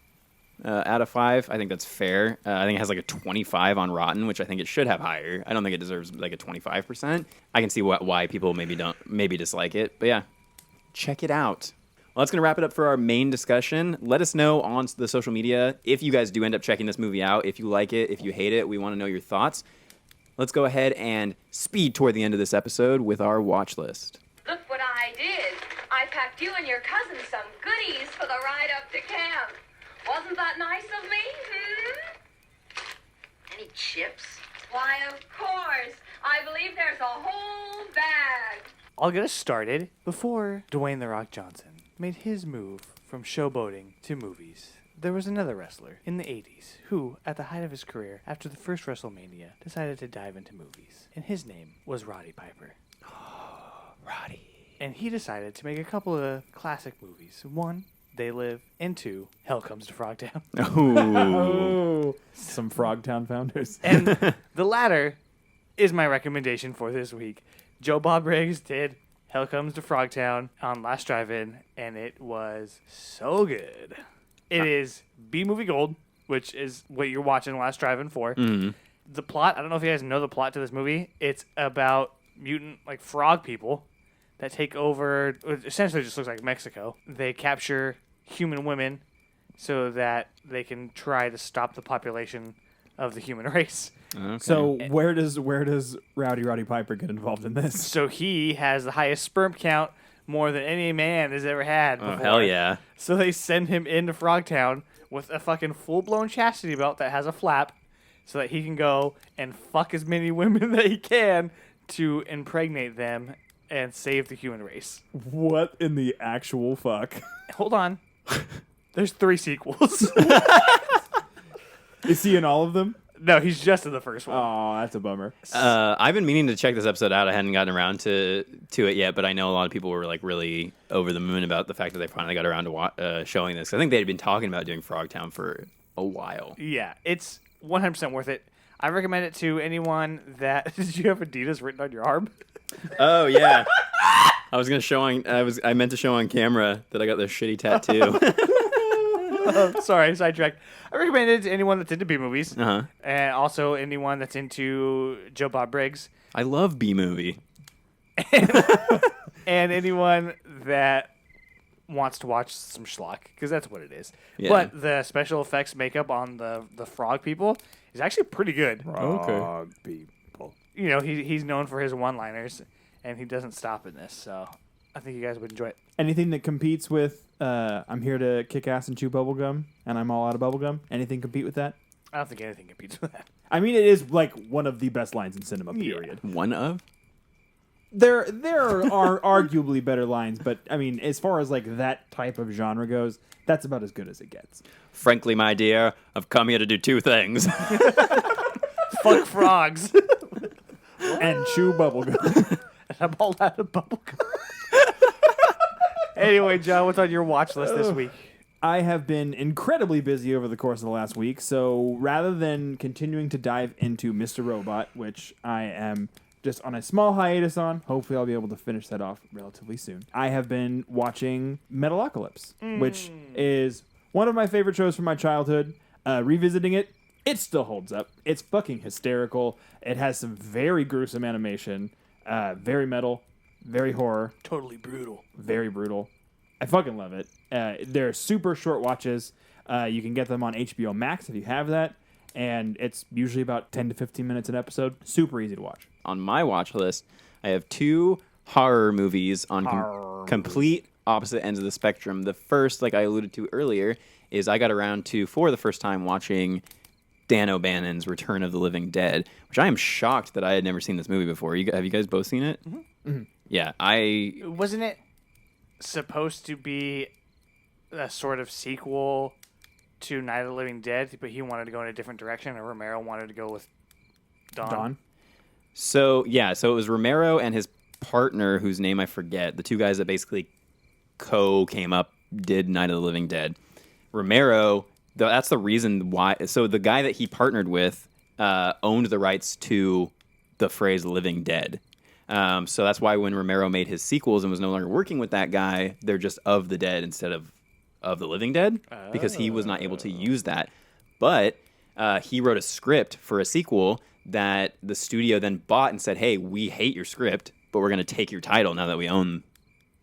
out of 5. I think that's fair. I think it has like a 25 on Rotten, which I think it should have higher. I don't think it deserves like a 25%. I can see why people maybe dislike it, but yeah, check it out. Well, that's going to wrap it up for our main discussion. Let us know on the social media if you guys do end up checking this movie out, if you like it, if you hate it. We want to know your thoughts. Let's go ahead and speed toward the end of this episode with our watch list. Look what I did. I packed you and your cousin some goodies for the ride up to camp. Wasn't that nice of me, Any chips? Why, of course. I believe there's a whole bag. I'll get us started before Dwayne "The Rock" Johnson made his move from showboating to movies. There was another wrestler in the 80s who, at the height of his career, after the first WrestleMania, decided to dive into movies. And his name was Roddy Piper. Oh, Roddy. And he decided to make a couple of classic movies. 1, They Live, and 2, Hell Comes to Frogtown. Oh. Some Frogtown founders. And the latter is my recommendation for this week. Joe Bob Briggs did Hell Comes to Frogtown on Last Drive-In, and it was so good. It is B-movie gold, which is what you're watching Last Drive-In for. Mm-hmm. The plot, I don't know if you guys know the plot to this movie. It's about mutant, like, frog people that take over, it essentially just looks like Mexico. They capture human women so that they can try to stop the population of the human race. Okay. So where does Roddy Piper get involved in this? So he has the highest sperm count, more than any man has ever had before. Oh, hell yeah. So they send him into Frogtown with a fucking full-blown chastity belt that has a flap so that he can go and fuck as many women that he can to impregnate them and save the human race. What in the actual fuck? Hold on. There's 3 sequels. Is he in all of them? No, he's just in the first one. Oh, that's a bummer. I've been meaning to check this episode out. I hadn't gotten around to it yet, but I know a lot of people were like really over the moon about the fact that they finally got around to showing this. I think they had been talking about doing Frogtown for a while. Yeah, it's 100% worth it. I recommend it to anyone that... Did you have Adidas written on your arm? Oh, yeah. I meant to show on camera that I got this shitty tattoo. Sorry, sidetracked. I recommend it to anyone that's into B-movies. Uh-huh. And also anyone that's into Joe Bob Briggs. I love B-movie. And anyone that wants to watch some schlock, because that's what it is. Yeah. But the special effects makeup on the frog people is actually pretty good. Okay. People. You know, he's known for his one-liners, and he doesn't stop in this, so I think you guys would enjoy it. Anything that competes with I'm here to kick ass and chew bubblegum, and I'm all out of bubblegum. Anything compete with that? I don't think anything competes with that. I mean, it is like one of the best lines in cinema, period. One of? There are arguably better lines, but I mean, as far as like that type of genre goes, that's about as good as it gets. Frankly, my dear, I've come here to do two things. Fuck frogs. And chew bubblegum. And I'm all out of bubblegum. Anyway, John, what's on your watch list this week? I have been incredibly busy over the course of the last week, so rather than continuing to dive into Mr. Robot, which I am just on a small hiatus on, hopefully I'll be able to finish that off relatively soon, I have been watching Metalocalypse, which is one of my favorite shows from my childhood. Revisiting it, it still holds up. It's fucking hysterical. It has some very gruesome animation, very metal, very horror. Totally brutal. Very brutal. I fucking love it. They're super short watches. You can get them on HBO Max if you have that. And it's usually about 10 to 15 minutes an episode. Super easy to watch. On my watch list, I have two horror movies on complete opposite ends of the spectrum. The first, like I alluded to earlier, is I got around to, for the first time, watching Dan O'Bannon's Return of the Living Dead, which I am shocked that I had never seen this movie before. Have you guys both seen it? Mm-hmm. Mm-hmm. Yeah, Wasn't it supposed to be a sort of sequel to Night of the Living Dead, but he wanted to go in a different direction, and Romero wanted to go with Dawn? So it was Romero and his partner, whose name I forget, the two guys that basically came up, did Night of the Living Dead. Romero, that's the reason why. So the guy that he partnered with owned the rights to the phrase Living Dead. So that's why when Romero made his sequels and was no longer working with that guy, they're just of the dead instead of the living dead, because he was not able to use that. But he wrote a script for a sequel that the studio then bought and said, hey, we hate your script, but we're going to take your title now that we own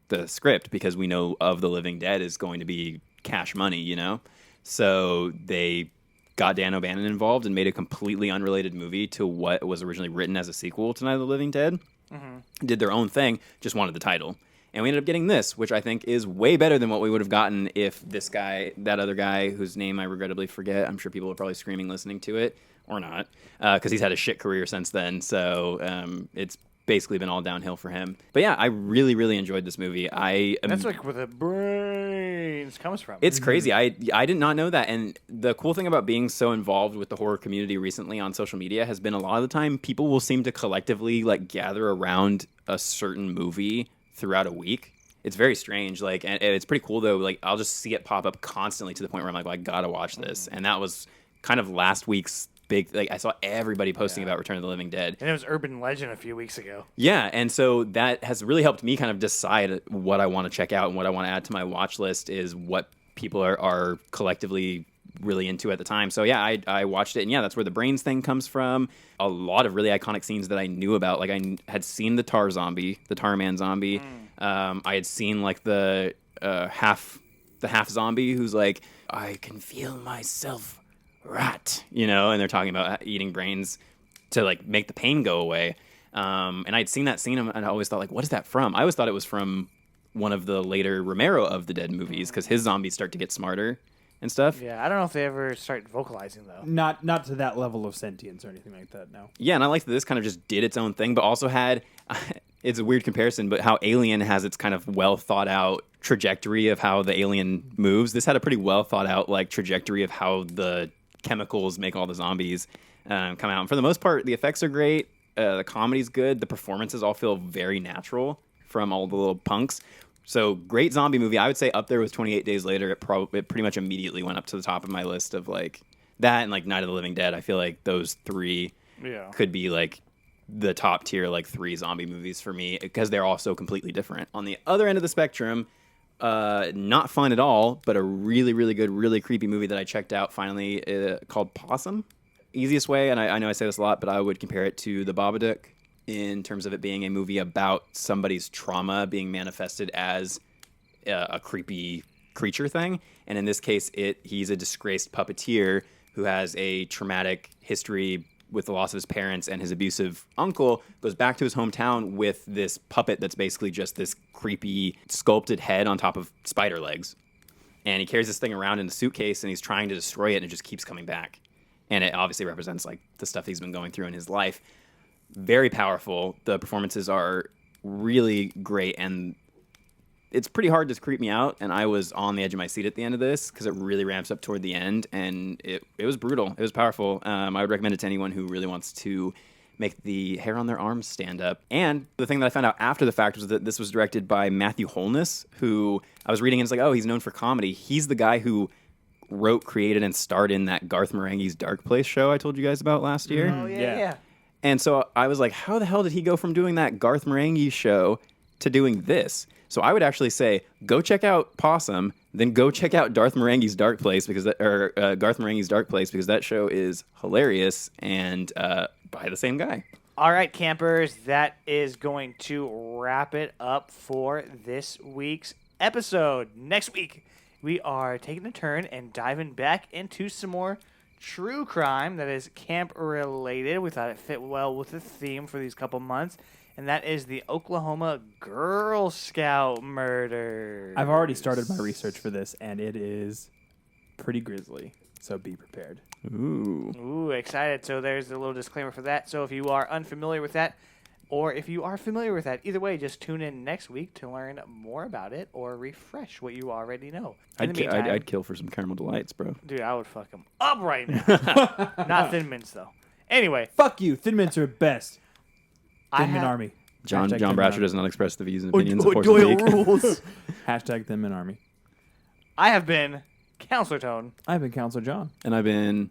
the script, because we know Of the Living Dead is going to be cash money, you know? So they got Dan O'Bannon involved and made a completely unrelated movie to what was originally written as a sequel to Night of the Living Dead. Mm-hmm. Did their own thing, just wanted the title. And we ended up getting this, which I think is way better than what we would have gotten if that other guy, whose name I regrettably forget, I'm sure people are probably screaming listening to it, or not, because he's had a shit career since then. So it's basically been all downhill for him. But yeah, I really, really enjoyed this movie. That's like where the brains comes from. It's crazy. I did not know that. And the cool thing about being so involved with the horror community recently on social media has been a lot of the time people will seem to collectively like gather around a certain movie throughout a week. It's very strange. Like, and it's pretty cool though. Like, I'll just see it pop up constantly to the point where I'm like, well, I gotta watch this. And that was kind of last week's big, like, I saw everybody posting about Return of the Living Dead. And it was urban legend a few weeks ago. Yeah, and so that has really helped me kind of decide what I want to check out and what I want to add to my watch list is what people are collectively really into at the time. So yeah, I watched it, and yeah, that's where the brains thing comes from. A lot of really iconic scenes that I knew about. Like, I had seen the Tar Man zombie. I had seen like the half zombie who's like, I can feel myself rot, you know, and they're talking about eating brains to like make the pain go away. And I'd seen that scene and I always thought, like, what is that from? I always thought it was from one of the later Romero of the Dead movies, because his zombies start to get smarter and stuff. Yeah, I don't know if they ever start vocalizing though. Not to that level of sentience or anything like that, no. Yeah, and I like that this kind of just did its own thing, but also had it's a weird comparison, but how Alien has its kind of well thought out trajectory of how the alien moves. This had a pretty well thought out like trajectory of how the chemicals make all the zombies come out. And for the most part, the effects are great. The comedy's good. The performances all feel very natural from all the little punks. So great zombie movie. I would say up there with 28 Days Later. It pretty much immediately went up to the top of my list of like that and like Night of the Living Dead. I feel like those three could be like the top tier like 3 zombie movies for me because they're all so completely different. On the other end of the spectrum, not fun at all, but a really, really good, really creepy movie that I checked out finally called Possum. Easiest way, and I know I say this a lot, but I would compare it to The Babadook in terms of it being a movie about somebody's trauma being manifested as a creepy creature thing. And in this case, he's a disgraced puppeteer who has a traumatic history with the loss of his parents, and his abusive uncle goes back to his hometown with this puppet that's basically just this creepy sculpted head on top of spider legs. And he carries this thing around in a suitcase, and he's trying to destroy it, and it just keeps coming back. And it obviously represents like the stuff he's been going through in his life. Very powerful. The performances are really great, and it's pretty hard to creep me out. And I was on the edge of my seat at the end of this because it really ramps up toward the end, and it was brutal. It was powerful. I would recommend it to anyone who really wants to make the hair on their arms stand up. And the thing that I found out after the fact was that this was directed by Matthew Holness, who I was reading and it's like, oh, he's known for comedy. He's the guy who wrote, created, and starred in that Garth Marenghi's Dark Place show I told you guys about last year. Oh, yeah. And so I was like, how the hell did he go from doing that Garth Marenghi show to doing this? So I would actually say, go check out Possum, then go check out Garth Marenghi's Dark Place because that show is hilarious and by the same guy. All right, campers, that is going to wrap it up for this week's episode. Next week, we are taking a turn and diving back into some more true crime that is camp-related. We thought it fit well with the theme for these couple months, and that is the Oklahoma Girl Scout murder. I've already started my research for this, and it is pretty grisly, so be prepared. Ooh, excited. So there's a little disclaimer for that. So if you are unfamiliar with that, or if you are familiar with that, either way, just tune in next week to learn more about it or refresh what you already know. I'd kill for some caramel delights, bro. Dude, I would fuck them up right now. Not Thin Mints, though. Anyway. Fuck you. Thin Mints are best. Thin Mint Army. John Thin Brasher Mint does not express the views and opinions of Doyle Porcelain Peak. rules. Hashtag Thin Mint Army. I have been Counselor Tone. I've been Counselor John. And I've been...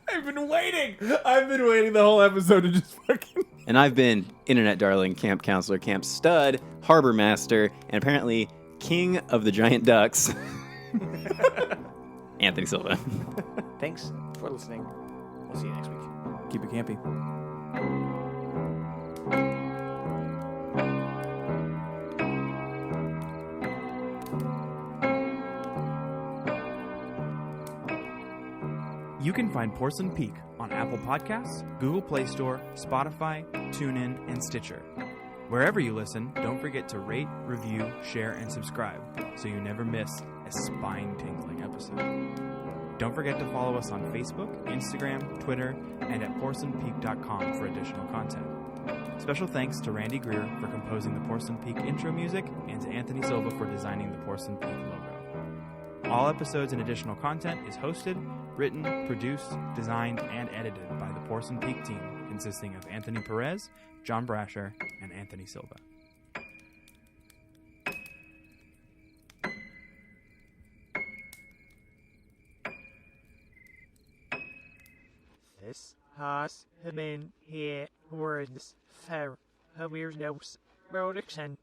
I've been waiting the whole episode to just fucking... And I've been Internet Darling, Camp Counselor, Camp Stud, Harbor Master, and apparently King of the Giant Ducks, Anthony Silva. Thanks for listening. We'll see you next week. Keep it campy. You can find Porcelain Peak on Apple Podcasts, Google Play Store, Spotify, TuneIn, and Stitcher. Wherever you listen, don't forget to rate, review, share, and subscribe so you never miss a spine-tingling episode. Don't forget to follow us on Facebook, Instagram, Twitter, and at porcelainpeak.com for additional content. Special thanks to Randy Greer for composing the Porcelain Peak intro music and to Anthony Silva for designing the Porcelain Peak logo. All episodes and additional content is hosted, written, produced, designed, and edited by the Porcelain Peak team, consisting of Anthony Perez, John Brasher, and Anthony Silva. This has been here words for a weird production.